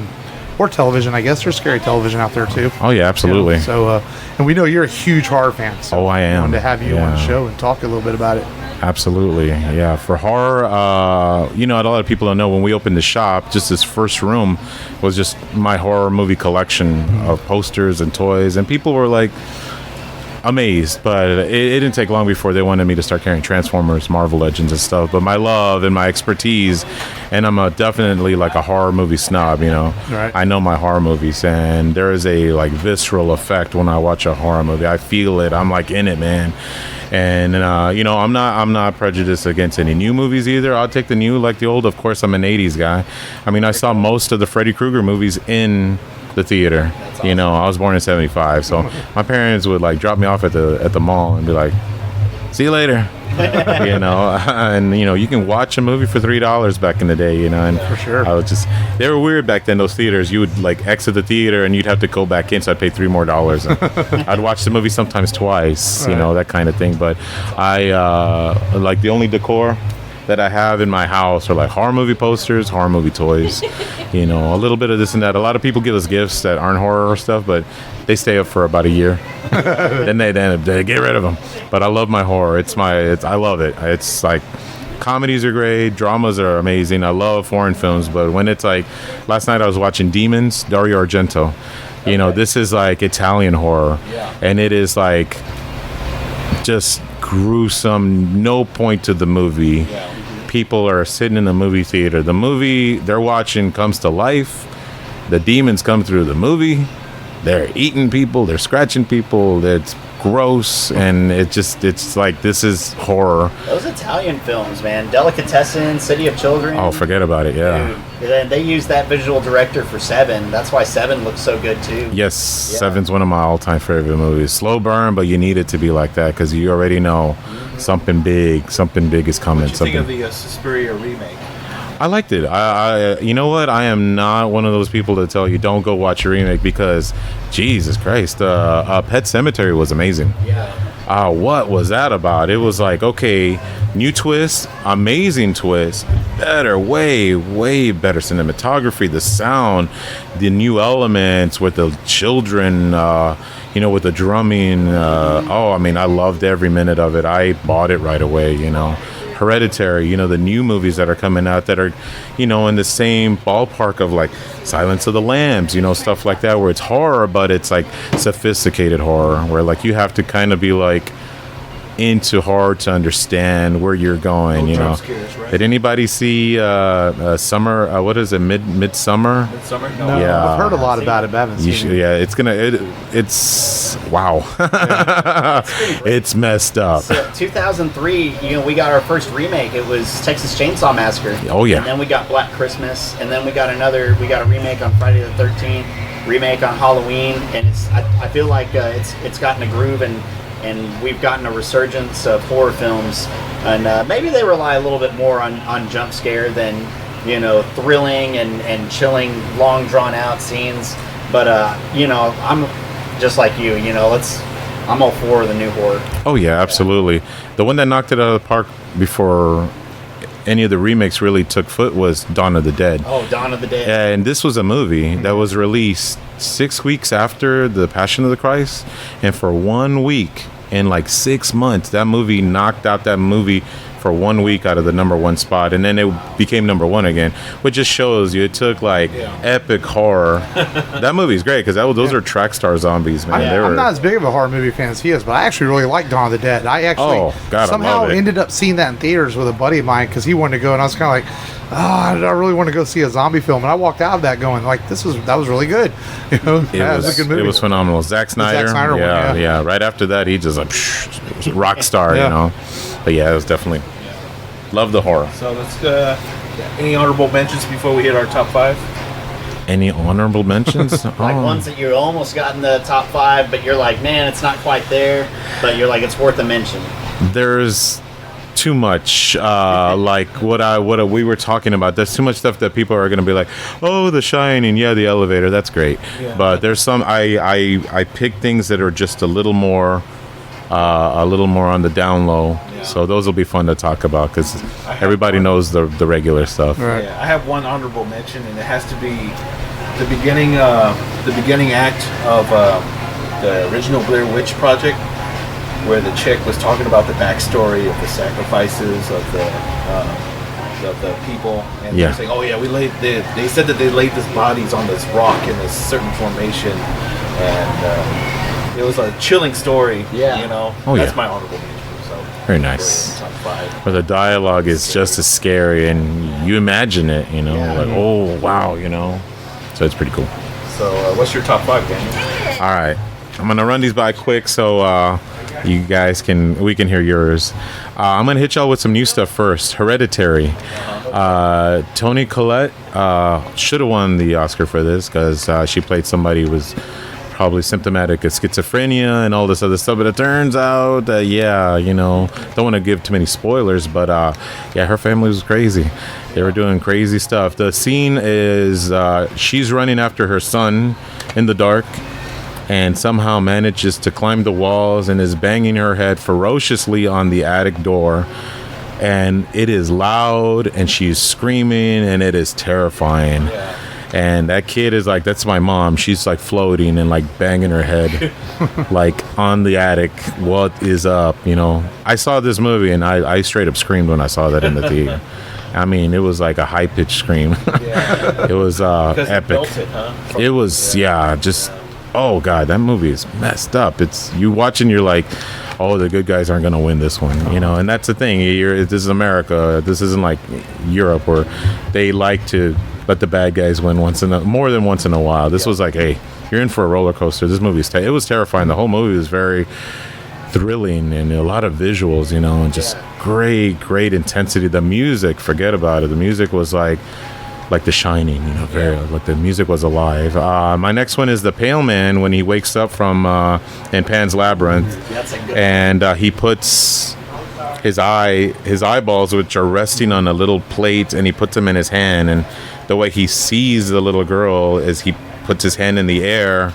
or television. I guess there's scary television out there too. Oh yeah, absolutely. You know, so and we know you're a huge horror fan. So I am. We wanted to have you on the show and talk a little bit about it. Absolutely, yeah. For horror, a lot of people don't know, when we opened the shop, just this first room was just my horror movie collection of posters and toys, and people were like amazed, but it didn't take long before they wanted me to start carrying Transformers, Marvel Legends and stuff. But my love and my expertise, and I'm definitely like a horror movie snob, Right. I know my horror movies, and there is a like visceral effect when I watch a horror movie. I feel it. I'm like in it, man. And I'm not prejudiced against any new movies either. I'll take the new like the old. Of course, I'm an 80s guy. I mean, I saw most of the Freddy Krueger movies in the theater. Awesome. I was born in 75, so my parents would like drop me off at the mall and be like, see you later. And you can watch a movie for $3 back in the day, and for sure. They were weird back then, those theaters. You would like exit the theater and you'd have to go back in, so I'd pay $3 more. I'd watch the movie sometimes twice, right. That kind of thing. But I like the only decor that I have in my house are like horror movie posters, horror movie toys, a little bit of this and that. A lot of people give us gifts that aren't horror stuff, but they stay up for about a year. then they get rid of them. But I love my horror. I love it. It's like comedies are great, dramas are amazing. I love foreign films, but when it's like last night I was watching Demons, Dario Argento. This is like Italian horror, and it is like just gruesome. No point to the movie. People are sitting in the movie theater. The movie they're watching comes to life. The demons come through the movie. They're eating people. They're scratching people. It's gross, and it's like, this is horror. Those Italian films, man. Delicatessen, City of Children. Oh, forget about it. Yeah. Dude, they use that visual director for Seven. That's why Seven looks so good too. Yes, yeah. Seven's one of my all-time favorite movies. Slow burn, but you need it to be like that because you already know something big is coming. What do you think of the Suspiria remake? I liked it. You know what? I am not one of those people that tell you don't go watch a remake because, Jesus Christ, Pet Sematary was amazing. Yeah. What was that about? It was like, okay, new twist, amazing twist, better, way, way better cinematography, the sound, the new elements with the children, with the drumming. I loved every minute of it. I bought it right away, Hereditary, the new movies that are coming out that are, in the same ballpark of like Silence of the Lambs, stuff like that, where it's horror, but it's like sophisticated horror, where like you have to kind of be like, into horror to understand where you're going. No you know, jump scares, right? did anybody see Summer? What is it? Midsummer? Midsummer? No, Yeah. I've heard a lot about it, but I haven't You seen should, it. yeah, it's wow. It's messed up. So 2003, we got our first remake. It was Texas Chainsaw Massacre. Oh, yeah. And then we got Black Christmas, and then we got a remake on Friday the 13th, remake on Halloween, and I feel like it's gotten a groove, and we've gotten a resurgence of horror films, and maybe they rely a little bit more on jump scare than thrilling and chilling, long drawn out scenes. But I'm just like you. I'm all for the new horror. Oh yeah, absolutely. The one that knocked it out of the park before any of the remakes really took foot was Dawn of the Dead. Oh, Dawn of the Dead. And this was a movie that was released 6 weeks after the Passion of the Christ, and for 1 week in like 6 months, that movie knocked out that movie for 1 week out of the #1 spot, and then it became #1 again, which just shows you it took like epic horror. That movie's great because those are track star zombies, man. I'm not as big of a horror movie fan as he is, but I actually really like Dawn of the Dead. I actually somehow ended up seeing that in theaters with a buddy of mine because he wanted to go, and I was kind of like, I really want to go see a zombie film, and I walked out of that going like, that was really good. It was a good movie. It was phenomenal. Zack Snyder. Yeah. Right after that, he just like rock star, But yeah, it was definitely love the horror. So let's any honorable mentions before we hit our top 5? Any honorable mentions? Like ones that you almost got in the top 5, but you're like, man, it's not quite there, but you're like, it's worth a mention. There's too much like what we were talking about. There's too much stuff that people are going to be like, oh, The Shining, yeah, The Elevator, that's great. But there's some I pick things that are just a little more on the down low. So those will be fun to talk about because everybody knows the regular stuff. Right. Yeah, I have one honorable mention, and it has to be the beginning act of the original Blair Witch Project, where the chick was talking about the backstory of the sacrifices of the people, and they're saying, "Oh yeah, they said that they laid these bodies on this rock in this certain formation," and it was a chilling story. That's my honorable mention. So very nice. Top 5. Where the dialogue is just as scary, and you imagine it, like, oh wow, So it's pretty cool. So what's your top 5, Daniel? All right, I'm gonna run these by quick so you guys we can hear yours. I'm gonna hit y'all with some new stuff first. Hereditary. Toni Collette should have won the Oscar for this because she played somebody who was probably symptomatic of schizophrenia and all this other stuff, but it turns out that don't want to give too many spoilers, but her family was crazy. They were doing crazy stuff. The scene is she's running after her son in the dark and somehow manages to climb the walls and is banging her head ferociously on the attic door, and it is loud and she's screaming and it is terrifying. And that kid is like, that's my mom. She's like floating and like banging her head like on the attic. What is up? I saw this movie and I straight up screamed when I saw that in the theater. I mean, it was like a high pitched scream. It was epic. It was just, oh god, that movie is messed up. It's you watching, you're like, oh, the good guys aren't gonna win this one, and that's the thing. This is America. This isn't like Europe where they like to let the bad guys win more than once in a while. This was like, hey, you're in for a roller coaster. This movie's it was terrifying. The whole movie was very thrilling and a lot of visuals, and just great intensity. The music, forget about it. The music was like The Shining, very like the music was alive. My next one is The Pale Man when he wakes up from in Pan's Labyrinth, and he puts his eyeballs, which are resting on a little plate, and he puts them in his hand, and the way he sees the little girl is he puts his hand in the air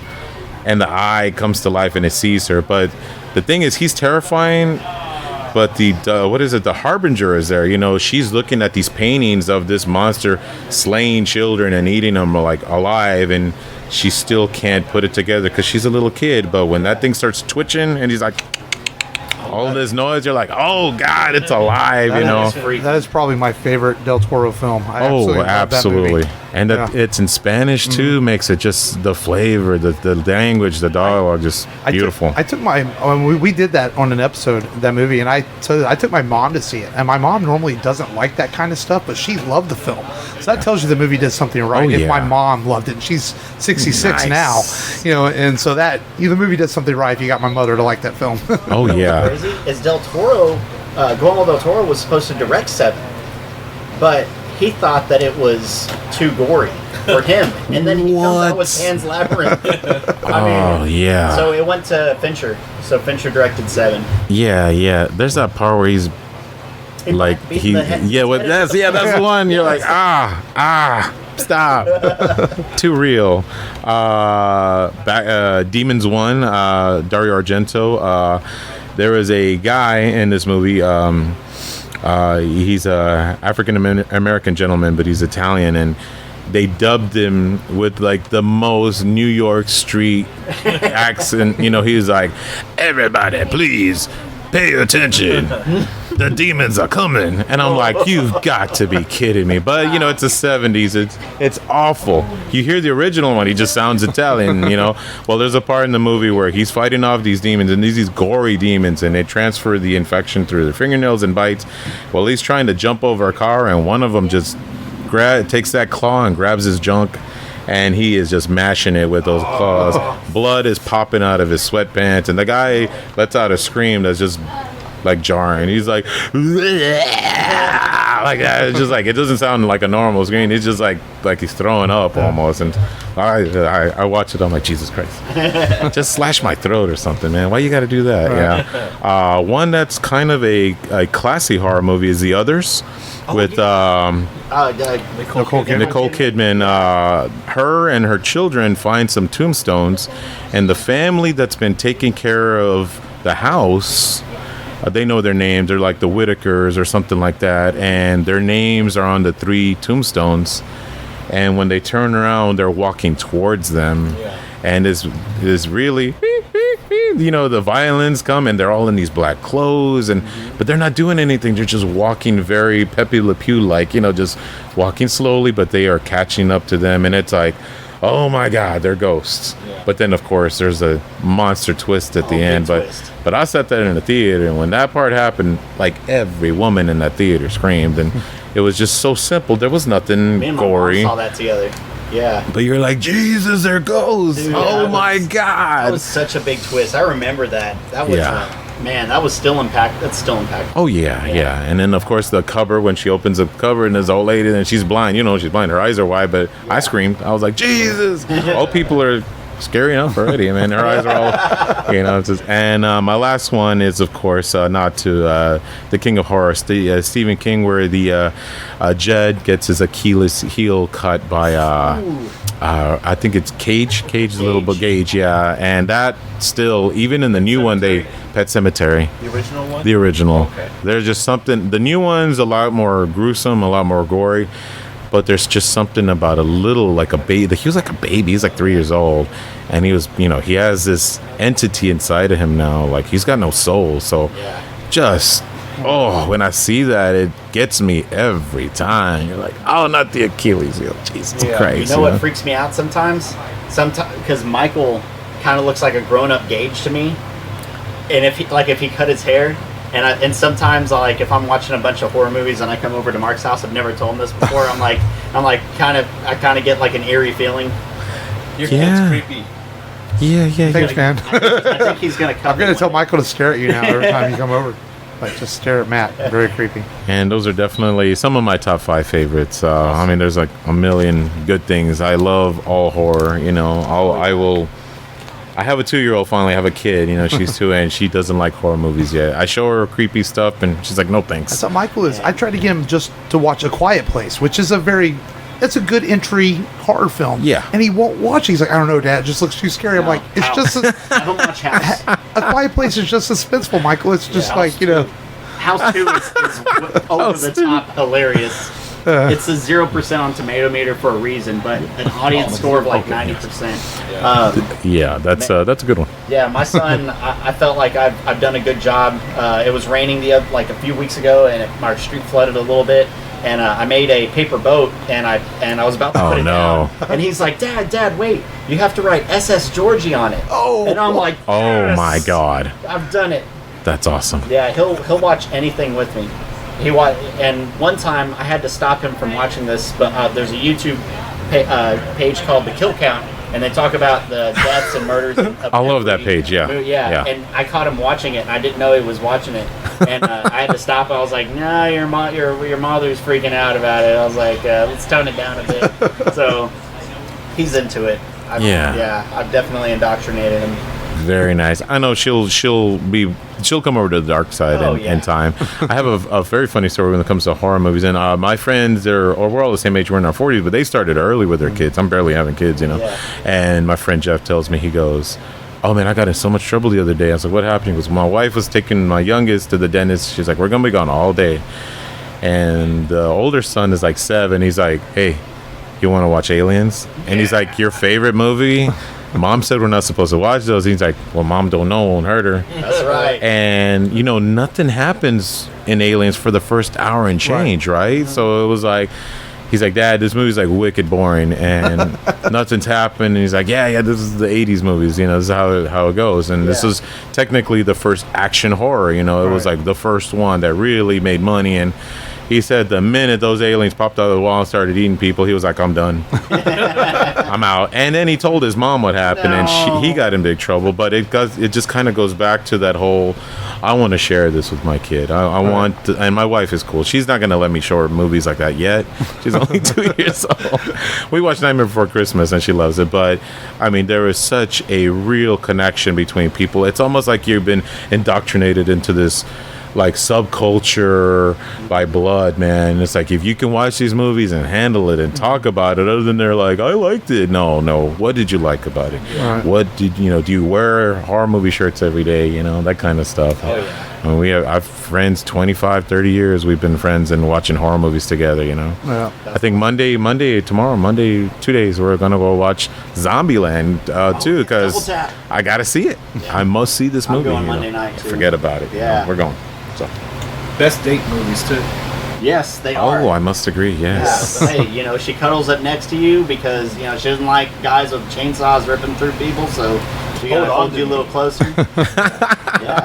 and the eye comes to life and it sees her. But the thing is, he's terrifying, but the Harbinger is there. She's looking at these paintings of this monster slaying children and eating them like alive, and she still can't put it together because she's a little kid. But when that thing starts twitching and he's like, all this noise, you're like, oh god, it's alive. That is probably my favorite Del Toro film. I absolutely love that movie. And that it's in Spanish too makes it just the flavor, the language, the dialogue just beautiful. I took my we did that on an episode, that movie, and I took my mom to see it, and my mom normally doesn't like that kind of stuff, but she loved the film, so that tells you the movie did something right. If my mom loved it, and she's 66 now, you know, and so that the movie did something right if you got my mother to like that film. Crazy is Del Toro, Guillermo del Toro was supposed to direct 7, but he thought that it was too gory for him, and then he comes out with Pan's Labyrinth. So it went to Fincher. So Fincher directed 7. Yeah. There's that part where he's like that's the one. You're like stop, too real. Demons 1, Dario Argento. There was a guy in this movie. He's a African American gentleman, but he's Italian, and they dubbed him with like the most New York street accent. You know, he's like, "Everybody, please pay attention. The demons are coming." And I'm like, you've got to be kidding me. But, you know, it's the 70s. It's awful. You hear the original one, he just sounds Italian, you know. Well, there's a part in the movie where he's fighting off these demons, and these gory demons, and they transfer the infection through their fingernails and bites. Well, he's trying to jump over a car, and one of them just takes that claw and grabs his junk, and he is just mashing it with those claws. Blood is popping out of his sweatpants, and the guy lets out a scream that's just like jarring. He's like that. It's just like, it doesn't sound like a normal scream. It's just like he's throwing up almost. And I watch it. I'm like, Jesus Christ, just slash my throat or something, man. Why you got to do that? Yeah. One that's kind of a classy horror movie is The Others. With Nicole Kidman. Her and her children find some tombstones, and the family that's been taking care of the house, they know their names. They're like the Whitakers or something like that, and their names are on the 3 tombstones. And when they turn around, they're walking towards them, and it's really, you know, the violins come, and they're all in these black clothes, but they're not doing anything. They're just walking very Pepe Le Pew like, you know, just walking slowly, but they are catching up to them, and it's like, oh my God, they're ghosts. But then, of course, there's a monster twist at the end. But I sat there in the theater, and when that part happened, like every woman in that theater screamed, and it was just so simple. There was nothing gory. We saw that together. Yeah. But you're like, Jesus, they're ghosts. Dude, my God. That was such a big twist. I remember that. That was man, that was still impactful. That's still impactful. Oh, yeah. And then, of course, the cover, when she opens the cover, and there's an old lady, and she's blind. You know, she's blind. Her eyes are wide, but I screamed. I was like, Jesus. All people are scary enough already. I mean, her eyes are all, you know. And my last one is, of course, not to the King of Horror, Stephen King, where the Jed gets his Achilles heel cut by, I think it's Cage, Gage, yeah. And that still, even in the new one, Pet Sematary. The original one? The original. Okay. There's just something, the new one's a lot more gruesome, a lot more gory. But there's just something about a little, like a baby. He was like a baby. He's like 3 years old. And he was, you know, he has this entity inside of him now. Like, he's got no soul. So just, when I see that, it gets me every time. You're like, oh, not the Achilles heel. Jesus Christ. You know what freaks me out sometimes? Because Michael kind of looks like a grown-up Gage to me. And if he cut his hair... And sometimes, like, if I'm watching a bunch of horror movies and I come over to Mark's house, I've never told him this before. I kind of get like an eerie feeling. Your kid's creepy. Yeah. Thanks, man. I think he's gonna come. I'm gonna tell Michael to stare at you now every time you come over. Like, just stare at Matt. Very creepy. And those are definitely some of my top 5 favorites. I mean, there's like a million good things. I love all horror. You know, I have a 2-year-old finally. I have a kid, you know, she's 2 and she doesn't like horror movies yet. I show her creepy stuff and she's like, no thanks. That's how Michael is. I tried to get him just to watch A Quiet Place, which is that's a good entry horror film. Yeah. And he won't watch it. He's like, I don't know, Dad. It just looks too scary. I'm like, it's just I don't watch House. A Quiet Place is just suspenseful, Michael. It's just like, you know. House 2 is over the top hilarious. It's a 0% on Tomato Meter for a reason, but an audience score of like 90%. That's a good one. Yeah, my son, I felt like I've done a good job. It was raining a few weeks ago, and our street flooded a little bit, and I made a paper boat, and I was about to put it down, and he's like, Dad, wait, you have to write SS Georgie on it. Oh, and I'm like, Oh my God, I've done it. that's awesome. Yeah, he'll watch anything with me. And one time I had to stop him from watching this, but there's a YouTube page called The Kill Count, and they talk about the deaths and murders. I love that page. Yeah. And I caught him watching it, and I didn't know he was watching it, and I had to stop. I was like, "No, your mother's freaking out about it." I was like, "Let's tone it down a bit." So he's into it. I've definitely indoctrinated him. Very nice. I know she'll come over to the dark side in time. I have a very funny story when it comes to horror movies. And my friends, we're all the same age. We're in our 40s, but they started early with their kids. I'm barely having kids, Yeah. And my friend Jeff tells me, he goes, "Oh man, I got in so much trouble the other day." I was like, "What happened?" He goes, "My wife was taking my youngest to the dentist. She's like, we're gonna be gone all day." And the older son is like 7. He's like, "Hey, you want to watch Aliens?" And he's like, "Your favorite movie?" Mom said we're not supposed to watch those. He's like, "Well, Mom don't know, won't hurt her." That's right. And nothing happens in Aliens for the first hour and change, right? So it was like, he's like, "Dad, this movie's like wicked boring and nothing's happened." And he's like, yeah, this is the 80s movies, this is how it goes. And this is technically the first action horror, it was like the first one that really made money. And he said the minute those aliens popped out of the wall and started eating people, he was like, "I'm done. I'm out." And then he told his mom what happened, and he got in big trouble. But it just kind of goes back to that whole, I want to share this with my kid. I want to, and my wife is cool. She's not going to let me show her movies like that yet. She's only 2 years old. We watched Nightmare Before Christmas, and she loves it. But, I mean, there is such a real connection between people. It's almost like you've been indoctrinated into this like subculture by blood, man. It's like, if you can watch these movies and handle it and talk about it, other than they're like, "I liked it." No, what did you like about it? Right. What did do you wear horror movie shirts every day, that kind of stuff. Oh, yeah. And I've friends 25, 30 years we've been friends and watching horror movies together, Yeah. I think tomorrow, 2 days, we're gonna go watch Zombieland too, because I gotta see it. Yeah. I must see this movie. I'm going Monday night too. Forget about it. Yeah. We're going. So. Best date movies too. Yes, they are. Oh, I must agree. Yes. Yeah, hey, she cuddles up next to you because she doesn't like guys with chainsaws ripping through people, so she gotta hold you a little closer.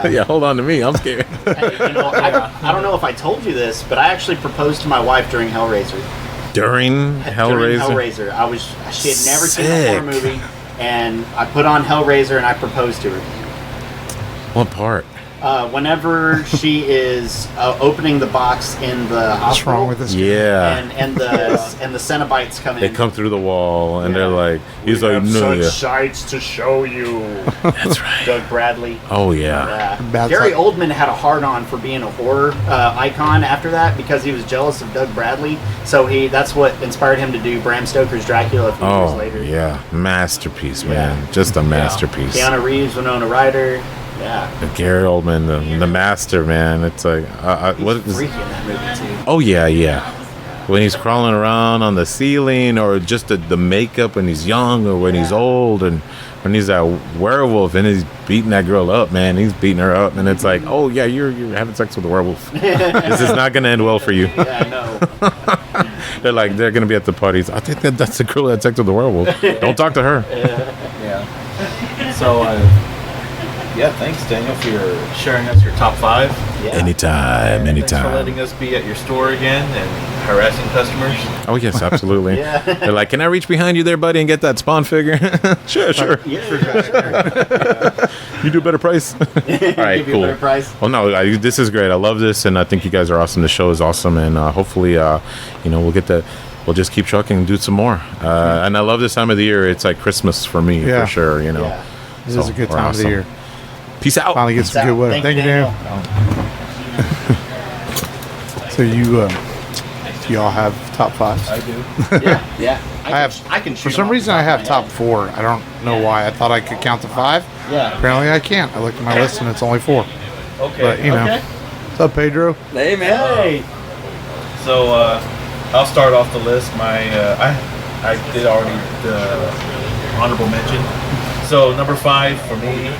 Yeah, hold on to me. I'm scared. Hey, I don't know if I told you this, but I actually proposed to my wife during Hellraiser. During Hellraiser? She had never seen a horror movie, and I put on Hellraiser and I proposed to her. What part? Whenever she is opening the box in the hospital. What's wrong with this? Yeah. And the Cenobites come in. They come through the wall, and they're like, he's like, "No, sights to show you." That's right. Doug Bradley. Oh yeah. Gary Oldman had a hard-on for being a horror icon after that because he was jealous of Doug Bradley. So that's what inspired him to do Bram Stoker's Dracula a few years later. Yeah, masterpiece, man. Just a masterpiece. Keanu Reeves, Winona Ryder. Yeah. Gary Oldman, the master, man. It's like, what is freaky in that movie too. Oh yeah. When he's crawling around on the ceiling, or just the makeup when he's young, or when he's old, and when he's that werewolf and he's beating that girl up, man. He's beating her up, and it's like, oh yeah, you're having sex with a werewolf. This is not gonna end well for you. Yeah, I know. they're gonna be at the parties. I think that's the girl that had sex with the werewolf. Don't talk to her. Yeah. So. Yeah, thanks, Daniel, for sharing us your top 5. Yeah. Anytime. Thanks for letting us be at your store again and harassing customers. Oh, yes, absolutely. Yeah. They're like, "Can I reach behind you there, buddy, and get that Spawn figure?" Sure. Yeah, sure. You do a better price. All right, Give you cool. a better price. Well, no, this is great. I love this, and I think you guys are awesome. The show is awesome, and hopefully, we'll just keep trucking and do some more. And I love this time of the year. It's like Christmas for me, for sure, Yeah. This is a good time of the year. Peace out. Finally get some good weather. Thank you, Daniel. So do y'all have top 5s? I do. Yeah. I can For some reason, I have top 4. I don't know why. I thought I could count to 5. Yeah. Apparently, I can't. I looked at my list and it's only 4. Okay. But what's up, Pedro? Hey, man. Hey. So I'll start off the list. I did already the honorable mention. So number 5 for me,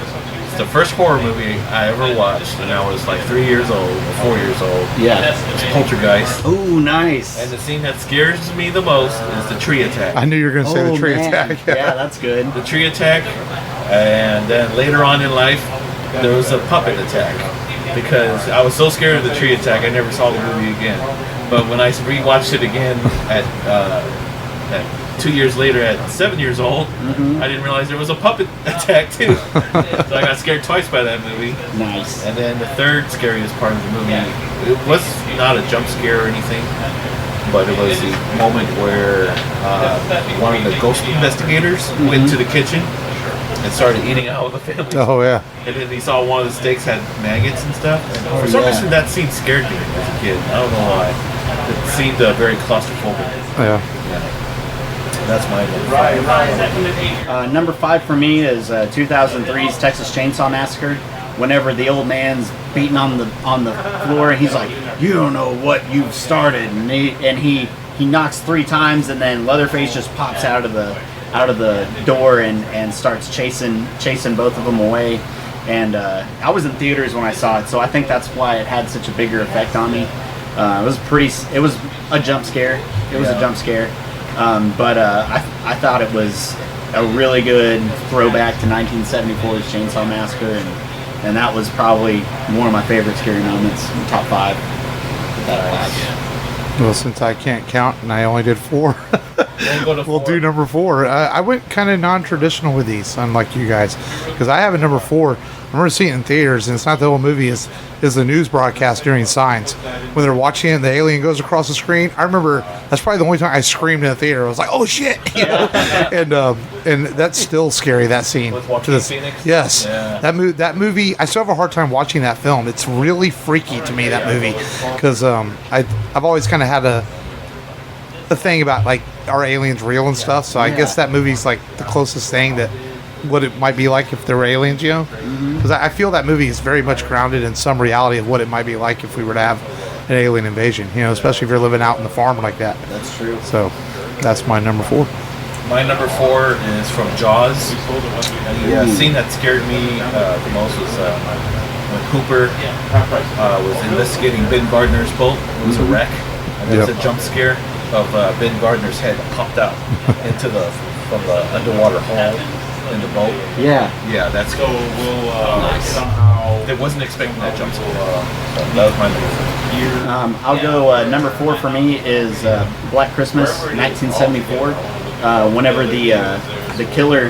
the first horror movie I ever watched, and I was like 3 years old or 4 years old. Yeah. It's Poltergeist. Ooh, nice. And the scene that scares me the most is the tree attack. I knew you were going to say the tree man. attack. Yeah, that's good. The tree attack, and then later on in life, there was a puppet attack. Because I was so scared of the tree attack, I never saw the movie again. But when I rewatched it again at 2 years later, at 7 years old, I didn't realize there was a puppet attack too. So I got scared twice by that movie. Nice. And then the third scariest part of the movie, it was not a jump scare or anything, but it was the moment where one of the ghost investigators went to the kitchen and started eating out with the family. Oh, yeah. And then he saw one of the steaks had maggots and stuff. And for some reason, that scene scared me as a kid. I don't know why. It seemed very claustrophobic. Yeah. That's my number 5. Number 5 for me is 2003's Texas Chainsaw Massacre. Whenever the old man's beating on the floor, and he's like, "You don't know what you've started," and he knocks 3 times, and then Leatherface just pops out of the door and starts chasing both of them away. And I was in theaters when I saw it, so I think that's why it had such a bigger effect on me. It was a jump scare. It was a jump scare. But I thought it was a really good throwback to 1974's Chainsaw Massacre, and that was probably one of my favorite scary moments, top 5 that I had. Well, since I can't count and I only did 4, we'll do number 4. I went kind of non-traditional with these, unlike you guys, because I have a number 4. I remember seeing it in theaters, and it's not the whole movie, is the news broadcast during Signs. When they're watching it and the alien goes across the screen, I remember that's probably the only time I screamed in the theater. I was like, oh shit! You know? And that's still scary, that scene. With Joaquin Phoenix? Yes. Yeah. That movie, I still have a hard time watching that film. It's really freaky to me, that movie. Because I've always kind of had a thing about, like, are aliens real and stuff? So I guess that movie's like the closest thing that what it might be like if there were aliens, you know? Because I feel that movie is very much grounded in some reality of what it might be like if we were to have an alien invasion, you know, especially if you're living out in the farm like that. That's true. So that's my number 4. My number 4 is from Jaws. The scene that scared me the most was when Hooper was investigating Ben Gardner's boat. It was a wreck. And there was a jump scare of Ben Gardner's head popped out from the underwater hole in the boat. Yeah. Yeah, that's cool. Somehow they wasn't expecting that jump scare. So that was my number 4. I'll go number 4 for me is Black Christmas, 1974. Whenever the killer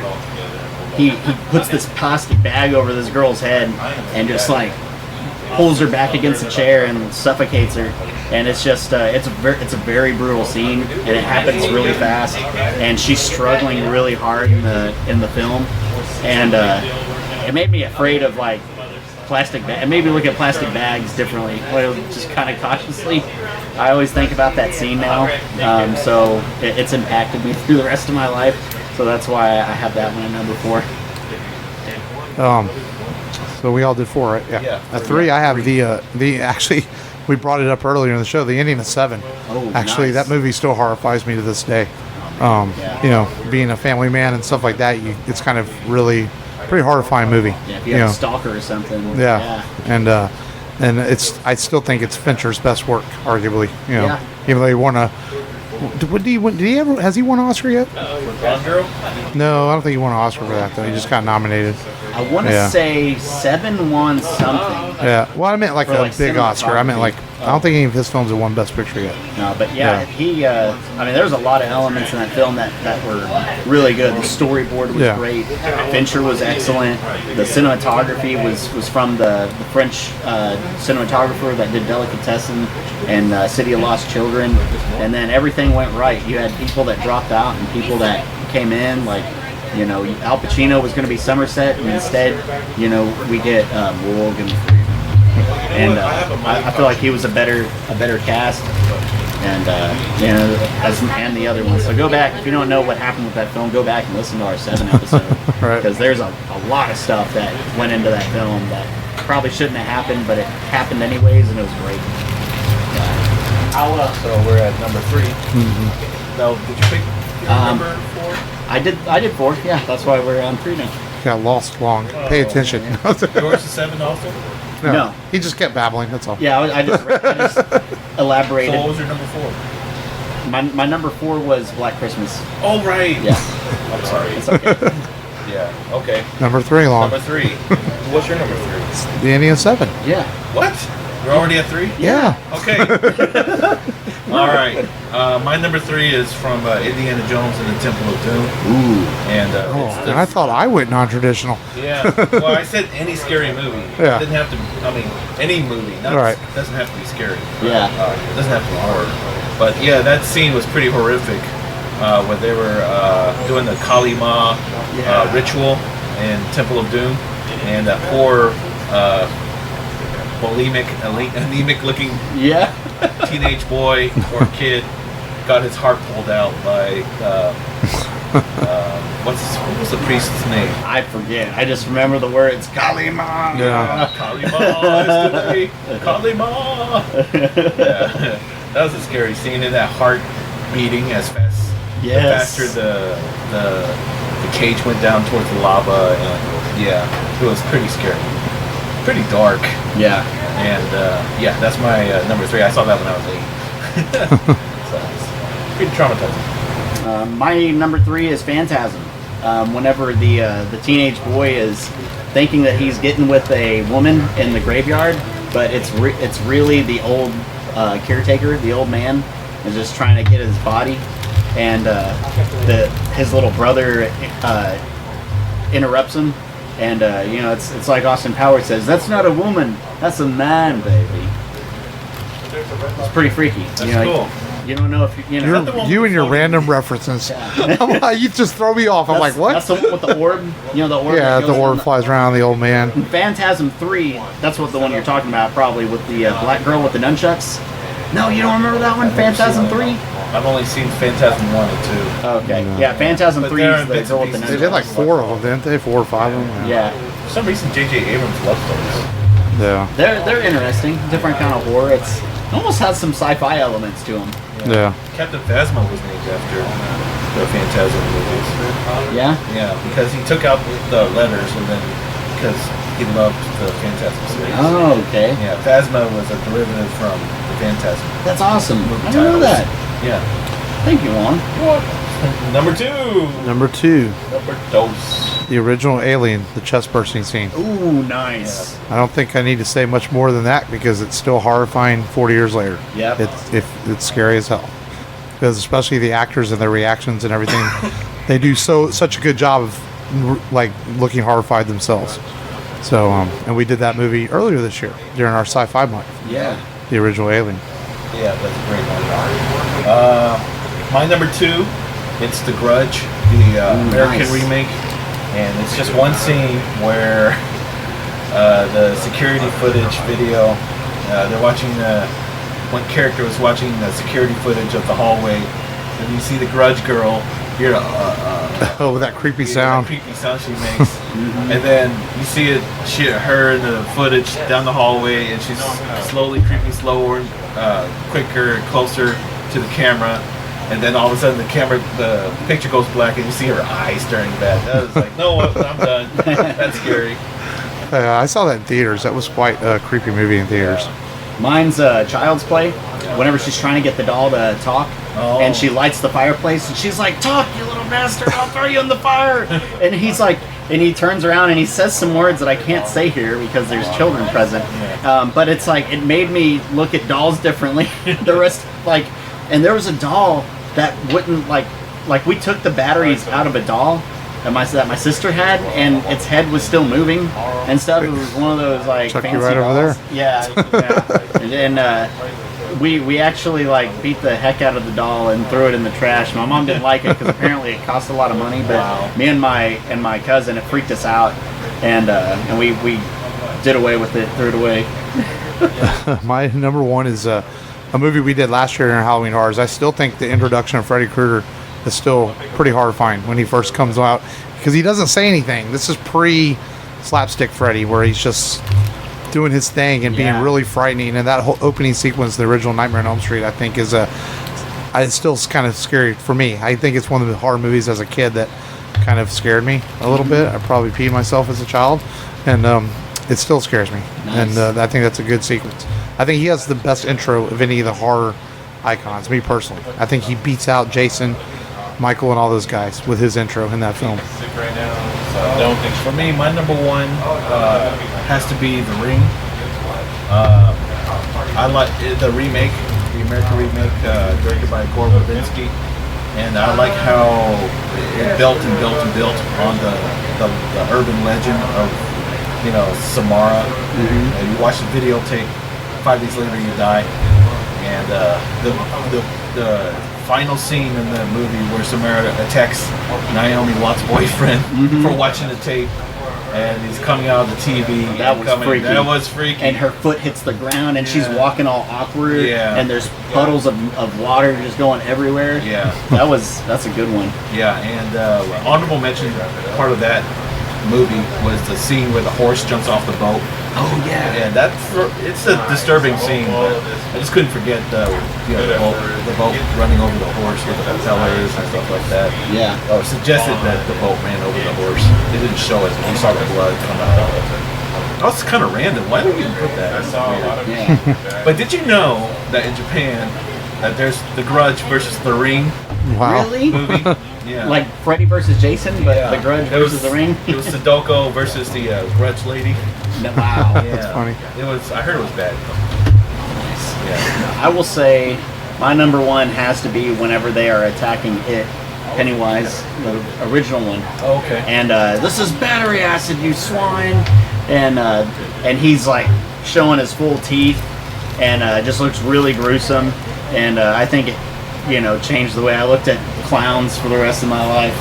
he puts this plastic bag over this girl's head and just like pulls her back against the chair and suffocates her, and it's just it's a very brutal scene, and it happens really fast, and she's struggling really hard in the film, and it made me afraid of like plastic bag. It made me look at plastic bags differently, just kind of cautiously. I always think about that scene now, so it's impacted me through the rest of my life. So that's why I have that one at number 4. So we all did 4, right? Yeah. At 3, I have the actually, we brought it up earlier in the show, the ending of 7. Oh, actually, nice. That movie still horrifies me to this day. You know, being a family man and stuff like that, it's kind of really pretty horrifying movie. Yeah, if you have a stalker or something. Yeah. And I still think it's Fincher's best work, arguably. You know, even though he won a. Has he won an Oscar yet? Gone Girl? No, I don't think he won an Oscar for that though. He just got nominated. I want to say 7 won something. Yeah. Well, I meant like a big Oscar. I meant like I don't think any of his films have won Best Picture yet. No, but he. I mean, there was a lot of elements in that film that were really good. The storyboard was great. Fincher was excellent. The cinematography was from the French cinematographer that did Delicatessen and City of Lost Children, and then everything went right. You had people that dropped out and people that came in, like, you know, Al Pacino was going to be Somerset, and instead, you know, we get Morgan Freeman. And I feel like he was a better cast, and you know, and the other ones. So go back, if you don't know what happened with that film, go back and listen to our 7 episode, because there's a lot of stuff that went into that film that probably shouldn't have happened, but it happened anyways, and it was great. So we're at number 3. Now, did you pick your number 4? I did 4. Yeah, that's why we're on 3 now. got lost long. Pay attention. Yours is 7 also? No. He just kept babbling. That's all. Yeah, I just elaborated. So what was your number 4? My number 4 was Black Christmas. Oh, right. Yeah. I'm sorry. It's okay. Yeah, okay. Number 3, long. Number 3. What's your number 3? The Indian 7. Yeah. What? You're already at 3? Yeah. Okay. All right. My number 3 is from Indiana Jones and the Temple of Doom. Ooh. And And I thought I went non-traditional. yeah. Well, I said any scary movie. Yeah. It didn't have to. I mean, any movie. Not, Right. Doesn't have to be scary. Yeah. It doesn't have to be horror. But yeah, that scene was pretty horrific. When they were doing the Kali Ma ritual in Temple of Doom, and that poor anemic looking teenage boy or kid got his heart pulled out by what was the priest's name? I forget. I just remember the words Kalima. Yeah. Kali Ma, Kali Ma. Yeah, that was a scary scene, and that heart beating as fast. Yes. The faster the cage went down towards the lava, and yeah, it was pretty scary, pretty dark. Yeah. And yeah, that's my number 3. I saw that when I was 8. So it's pretty traumatizing. My number 3 is Phantasm. Whenever the teenage boy is thinking that he's getting with a woman in the graveyard, but it's really the old caretaker, the old man, is just trying to get his body, and his little brother interrupts him, and it's like Austin Powers says, "That's not a woman, that's a man, baby." It's pretty freaky. That's cool. You don't know if You and your random references. You just throw me off. I'm like, what? That's the one with the orb. You know, the orb. Yeah, that the goes orb in flies around the old man. Phantasm 3, that's what the one you're talking about, probably, with the black girl with the nunchucks. No, you don't remember that one? Phantasm 3? I've only seen Phantasm 1 and 2. Okay. Yeah, Phantasm But 3 they're is in the bits girl and with the pieces. They nunchucks. did like 4 of them, didn't they? 4 or 5 of them. Yeah. For some reason, J.J. Abrams loves those. Yeah. They're interesting. Different kind of horror. It almost has some sci-fi elements to them. Yeah. Captain Phasma was named after the Phantasm movies. Yeah? Yeah, because he took out the letters, and then because he loved the Phantasm series. Oh, okay. Yeah, Phasma was a derivative from the Phantasm. That's awesome. movie I didn't know titles. that. Yeah. Thank you, Juan. Number 2. Number 2, Number dos. the original Alien, the chest bursting scene. Ooh, nice. I don't think I need to say much more than that because it's still horrifying 40 years later. Yep. It's scary as hell. Because especially the actors and their reactions and everything, they do such a good job of like looking horrified themselves. So and we did that movie earlier this year during our sci-fi month. Yeah. The original Alien. Yeah, that's a great one. My number 2, it's The Grudge, the American nice. remake, and it's just one scene where the security footage video, they're watching one character was watching the security footage of the hallway, and you see the Grudge girl hear Oh, with that creepy that sound. creepy sound she makes, and then you see her in the footage down the hallway, and she's slowly creeping slower, quicker, closer to the camera, and then all of a sudden the picture goes black, and you see her eyes turning bad. That was like, no, I'm done. That's scary. I saw that in theaters. That was quite a creepy movie in theaters. Mine's Child's Play. Whenever she's trying to get the doll to talk, and she lights the fireplace, and she's like, "Talk, you little bastard! I'll throw you in the fire!" And he's like, and he turns around and he says some words that I can't say here because there's children present. But it's like it made me look at dolls differently. The rest, like, and there was a doll that wouldn't like we took the batteries out of a doll that my sister had, and its head was still moving and stuff. It was one of those like Chuck you fancy right over dolls. Yeah. And we actually like beat the heck out of the doll and threw it in the trash. My mom didn't like it because apparently it cost a lot of money. But me and my cousin, it freaked us out, and we did away with it, threw it away. My number 1 is a movie we did last year in our Halloween horrors. I still think the introduction of Freddy Krueger is still pretty horrifying when he first comes out because he doesn't say anything. This is pre-slapstick Freddy where he's just doing his thing and being really frightening. And that whole opening sequence, the original Nightmare on Elm Street, I think is it's still kind of scary for me. I think it's one of the horror movies as a kid that kind of scared me a little bit. I probably peed myself as a child, and it still scares me. Nice. And I think that's a good sequence. I think he has the best intro of any of the horror icons, me personally. I think he beats out Jason, Michael, and all those guys with his intro in that film. For me, my number one has to be The Ring. I like the remake, the American remake, directed by Gore Verbinski, and I like how it built on the urban legend of, you know, Samara. And you watch the videotape, 5 days later you die, and the final scene in the movie where Samara attacks Naomi Watts' boyfriend for watching the tape. And he's coming out of the TV. That was freaky. That was freaky. And her foot hits the ground, and she's walking all awkward. Yeah. And there's puddles of water just going everywhere. Yeah. That's a good one. Yeah, and honorable mention, part of that movie was the scene where the horse jumps off the boat. Oh yeah. Yeah, it's a disturbing scene, but I just couldn't forget the boat running over the horse with the propellers and stuff like that. Yeah. Oh, it suggested that the boat ran over the horse. It didn't show it. You saw the blood come out. That was kind of random. Why did we even put that? Yeah. But did you know that in Japan, that there's The Grudge versus The Ring Wow. Really? movie? Yeah. Like Freddy versus Jason, but Yeah. The Grudge It was- versus The Ring? It was Sadoko versus the Grudge lady. Wow. Yeah. That's funny. It was. I heard it was bad. Yeah. I will say my number one has to be whenever they are attacking it, Pennywise, the original one. Okay. And this is battery acid, you swine. And he's like showing his full teeth, and it just looks really gruesome. And I think it, you know, changed the way I looked at clowns for the rest of my life.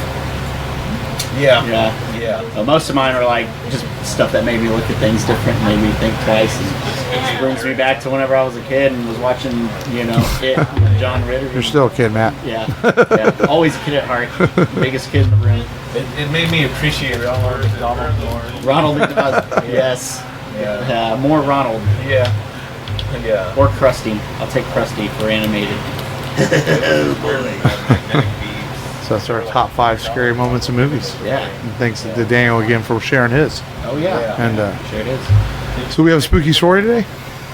Yeah. Yeah. Yeah. Most of mine are like just stuff that made me look at things different, made me think twice, and it brings me back to whenever I was a kid and was watching, you know, it with John Ritter. You're still a kid, Matt. Yeah. Always a kid at heart, biggest kid in the room. It made me appreciate Ronald McDonald. Ronald McDonald, yes. Yeah. More Ronald Yeah. Yeah. or Krusty. I'll take Krusty for animated. So that's our top 5 scary moments in movies. Yeah. And thanks to Daniel again for sharing his. Oh yeah. And Sure it is. so we have a spooky story today.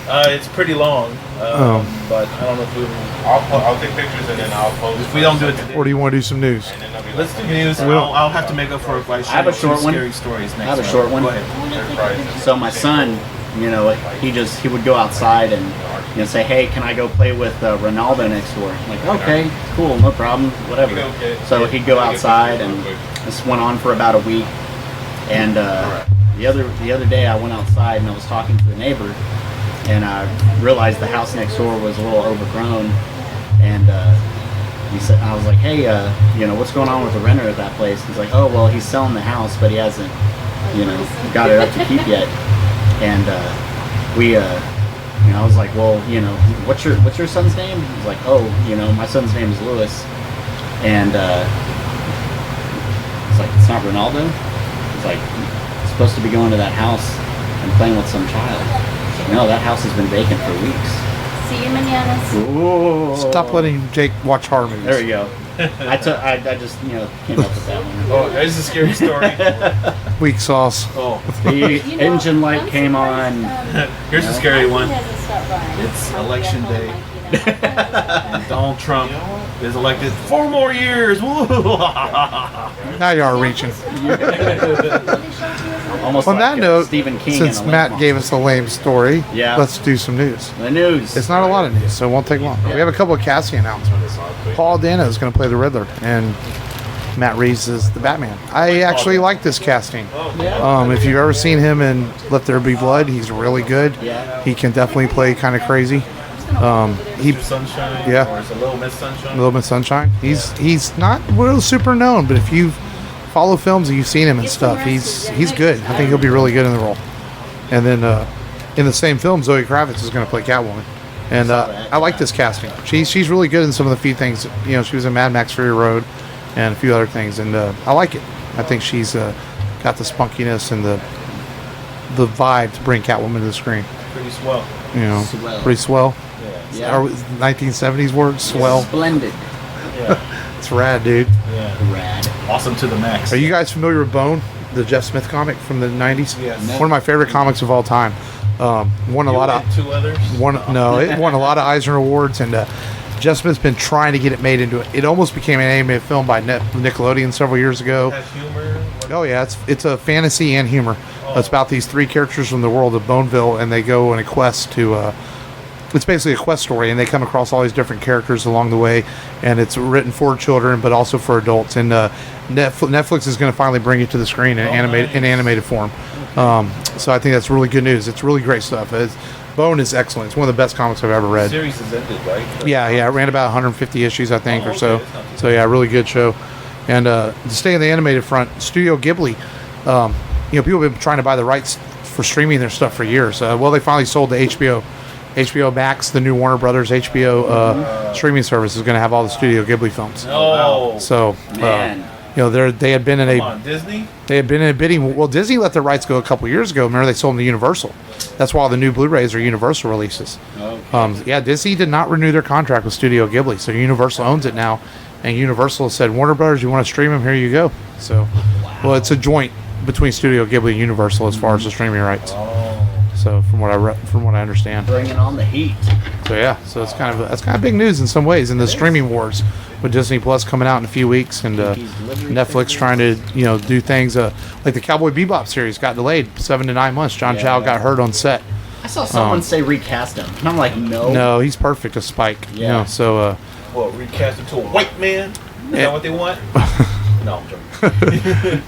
It's pretty long, but I don't know if we. I'll take pictures and then I'll post. If we don't do it today, Or do you want to do some news? let's do news. I'll have to make up for if I have a short one. Scary stories next. I have a time. short one. Go ahead. So my son, you know, he would go outside and, you know, say, hey, can I go play with Ronaldo next door? I'm like, okay, cool, no problem, whatever. So he'd go outside, and this went on for about a week. And the other day I went outside and I was talking to the neighbor, and I realized the house next door was a little overgrown. And he said, I was like, hey, you know, what's going on with the renter at that place? He's like, oh, well, he's selling the house, but he hasn't, you know, got it up to keep yet. And you know, I was like, well, you know, what's your son's name? He's like, oh, you know, my son's name is Lewis. And it's like, it's not Ronaldo? He's like, he's supposed to be going to that house and playing with some child. He's like, no, that house has been vacant for weeks. See you mañana. Ooh. Stop letting Jake watch horror movies. There we go. I just, you know, came up with that one. Oh, there's a scary story. Weak sauce. Oh, The engine light came on. here's a scary one. Hasn't stopped by. It's election day. Donald Trump is elected 4 more years. Now you are reaching. Almost On like that note, Stephen King. since in a Matt lamp gave us a lame story, Yeah. let's do some news. the news. It's not a lot of news, so it won't take long. We have a couple of casting announcements. Paul Dano is going to play the Riddler, and Matt Reeves is the Batman. I actually like this casting. If you've ever seen him in Let There Be Blood, he's really good. Yeah. He can definitely play kind of crazy. He Mr. Sunshine. Yeah. Or is it Little Miss Sunshine? Little Miss Sunshine. He's not real super known, but if you follow films and you've seen him and stuff, he's good. I think he'll be really good in the role. And then in the same film, Zoe Kravitz is going to play Catwoman, and I like this casting. She's really good in some of the few things. You know, she was in Mad Max Fury Road and a few other things, and I like it. I think she's got the spunkiness and the vibe to bring Catwoman to the screen. Pretty swell. You know, Swell. pretty swell. Yeah. Our 1970s word, swell. Splendid. Yeah. It's rad, dude. Yeah. Rad. awesome to the max. Are you guys familiar with Bone, the Jeff Smith comic from the 90s? Yes. One of my favorite comics of all time. Won a lot of two leathers. it won a lot of Eisner Awards, and Jeff Smith's been trying to get it made into it. It almost became an animated film by Nickelodeon several years ago. It has humor. Oh yeah, it's a fantasy and humor. It's about these 3 characters from the world of Boneville, and they go on a quest to. It's basically a quest story, and they come across all these different characters along the way, and it's written for children, but also for adults. And Netflix is going to finally bring it to the screen in animated form. So I think that's really good news. It's really great stuff. Bone is excellent. It's one of the best comics I've ever read. The series is ended, right? Yeah, it ran about 150 issues, I think, or so. Okay, that's not too So yeah, really good show. And to stay on the animated front, Studio Ghibli, people have been trying to buy the rights for streaming their stuff for years. Well, they finally sold to HBO. HBO Max, the new Warner Brothers HBO streaming service, is going to have all the Studio Ghibli films. Oh. So, Man. they had been in Come on, Disney? they had been in a bidding. Well, Disney let their rights go a couple years ago. Remember, they sold them to Universal. That's why all the new Blu-rays are Universal releases. Okay. Disney did not renew their contract with Studio Ghibli, so Universal owns it now. And Universal said, Warner Brothers, you want to stream them? Here you go. So, well, it's a joint between Studio Ghibli and Universal as far as the streaming rights. So, from what I understand. Bringing on the heat. So yeah, so it's kind of big news in some ways in the streaming wars with Disney Plus coming out in a few weeks and Netflix trying to do things like the Cowboy Bebop series got delayed 7 to 9 months. John Chow got hurt on set. I saw someone say recast him, and I'm like, no. No, he's perfect as Spike. Yeah. So Well, recast him to a white man? Is that what they want? No, I'm joking.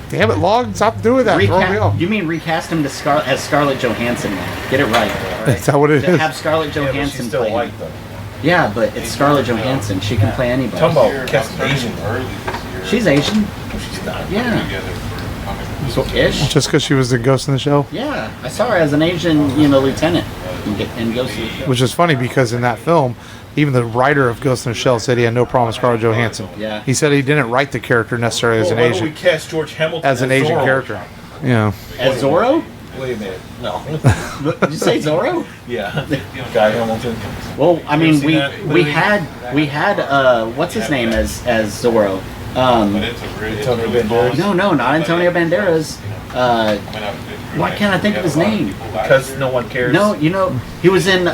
damn it, Log, stop doing that. Throw me off. You mean recast him to as Scarlett Johansson now? Get it right. All right? Is that what it is? Have Scarlett Yeah, but Johansson she's still play. white, though. Yeah, but it's Scarlett Johansson. She can play anybody. Talking about casting Asian. She's Asian. She's not. Yeah. So ish. Just because she was the Ghost in the Shell, Yeah, I saw her as an Asian, lieutenant in Ghost in the Shell. which is funny because in that film, even the writer of Ghost in the Shell said he had no problem with Scarlett Johansson. Yeah. He said he didn't write the character necessarily as an Why don't Asian we cast George Hamilton Asian Zorro? character. Yeah. As Zorro? Wait a minute. No. Did you say Zorro? Yeah. Guy Hamilton. Well, I mean, seen that we movie? had what's his name as Zorro? Antonio Banderas. No, not Antonio Banderas. Why can't I think of his name? Because no one cares. No, he was in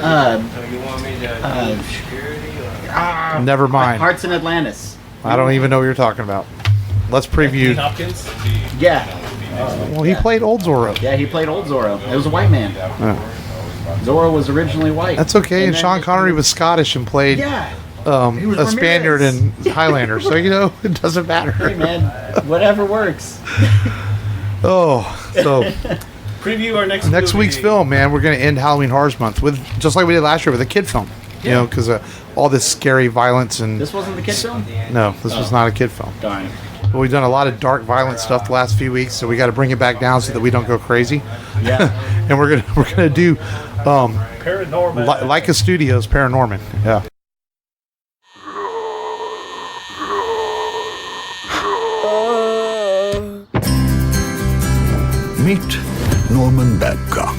Never mind. Hearts in Atlantis. I don't even know what you're talking about. Let's Anthony preview. Hopkins. Yeah, Well, he played old Zorro. yeah, he played old Zorro. It was a white man. Zorro was originally white. That's okay. And then- Sean Connery was Scottish and played Yeah. He a was Spaniard Ramirez. in Highlander. So, it doesn't matter. Hey man, whatever works. Oh, so Preview our next next movie. week's film, man, we're going to end Halloween Horrors Month with, just like we did last year, with a kid film. Yeah. Because all this scary violence and... This wasn't the kid film? No, this was not a kid film. Darn. But we've done a lot of dark, violent stuff the last few weeks, so we got to bring it back down so that we don't go crazy. Yeah. And we're gonna do Paranorman. Leica Studios Paranorman. Yeah. Meet Norman Babcock.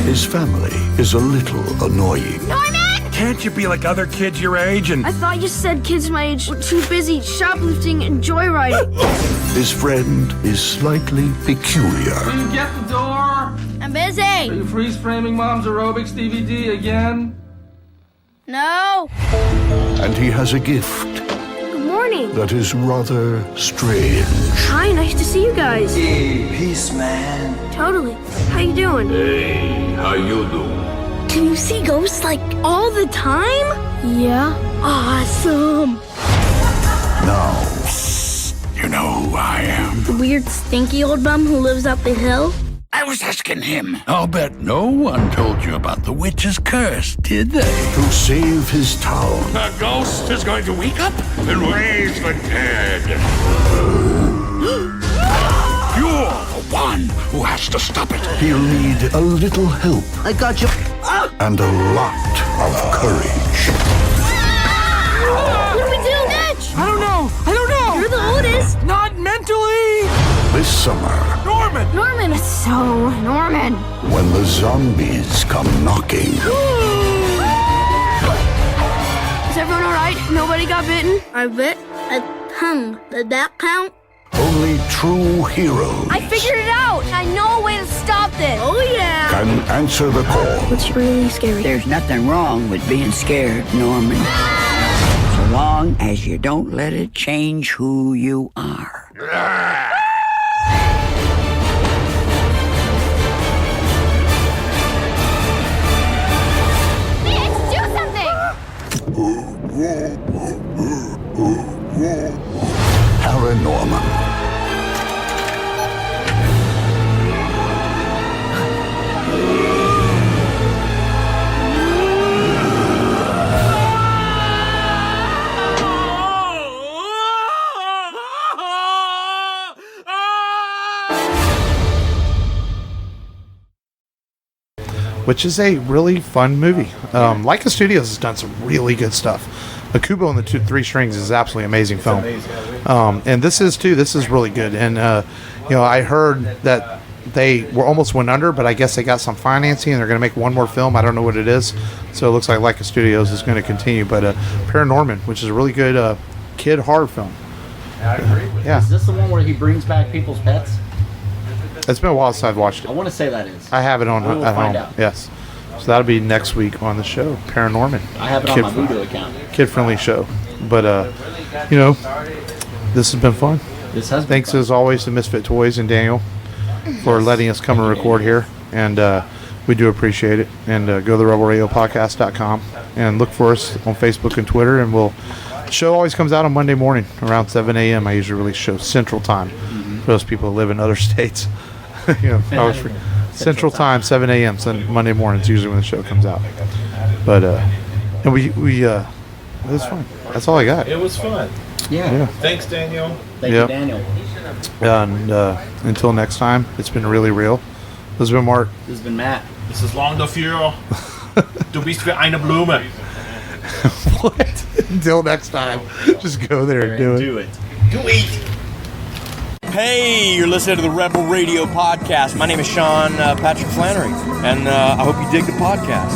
His family is a little annoying. Norman! Can't you be like other kids your age and... I thought you said kids my age were too busy shoplifting and joyriding. His friend is slightly peculiar. You get the door? I'm busy. Are you freeze framing Mom's aerobics DVD again? No. And he has a gift Good morning. that is rather strange. Hi, nice to see you guys. Peace, man. Totally. How you doing? Hey, how you doing? Can you see ghosts like all the time? Yeah. Awesome. Now, you know who I am. The weird stinky old bum who lives up the hill? I was asking him. I'll bet no one told you about the witch's curse, did they? To save his town, The ghost is going to wake up and raise the dead. You're the one who has to stop it. he'll need a little help I got you. and a lot of courage. What do we do? Mitch! I don't know. You're the oldest. Not mentally. This summer, Norman. Norman. It's so Norman. when the zombies come knocking, Is everyone alright? Nobody got bitten? I bit a tongue. Did that count? Only true heroes I figured it out! I know a way to stop this! Oh, yeah! can answer the call. What's really scary? There's nothing wrong with being scared, Norman. So long as you don't let it change who you are. Let's do something! Paranorman. Which is a really fun movie. Leica Studios has done some really good stuff. Akubo and the 3 Strings is absolutely amazing film. And this is too. This is really good. And I heard that they were almost went under, but I guess they got some financing and they're going to make one more film. I don't know what it is. So it looks like Leica Studios is going to continue. But Paranorman, which is a really good kid horror film. Yeah. Is this the one where he brings back people's pets? It's been a while since I've watched it. I want to say that is. I have it on We will at find home. out. Yes. So that'll be next week on the show, Paranorman. I have it on my Voodoo account. Kid-friendly show. But, this has been fun. This has been Thanks fun. as always to Misfit Toys and Daniel for letting us come and record here. And we do appreciate it. And go to the rebelradiopodcast.com and look for us on Facebook and Twitter. And the show always comes out on Monday morning around 7 a.m. I usually release shows Central Time for those people who live in other states. Central Time, 7 a.m. So Monday mornings usually when the show comes out. But and we it was fun. That's all I got. It was fun. Yeah. Thanks, Daniel. Thank you, Daniel. And until next time, it's been really real. This has been Mark. This has been Matt. This is Long dafür. Du bist wie eine Blume. What? Until next time, just go there and do it. Do it. Do it. Hey, you're listening to the Rebel Radio Podcast. My name is Sean Patrick Flannery, and I hope you dig the podcast.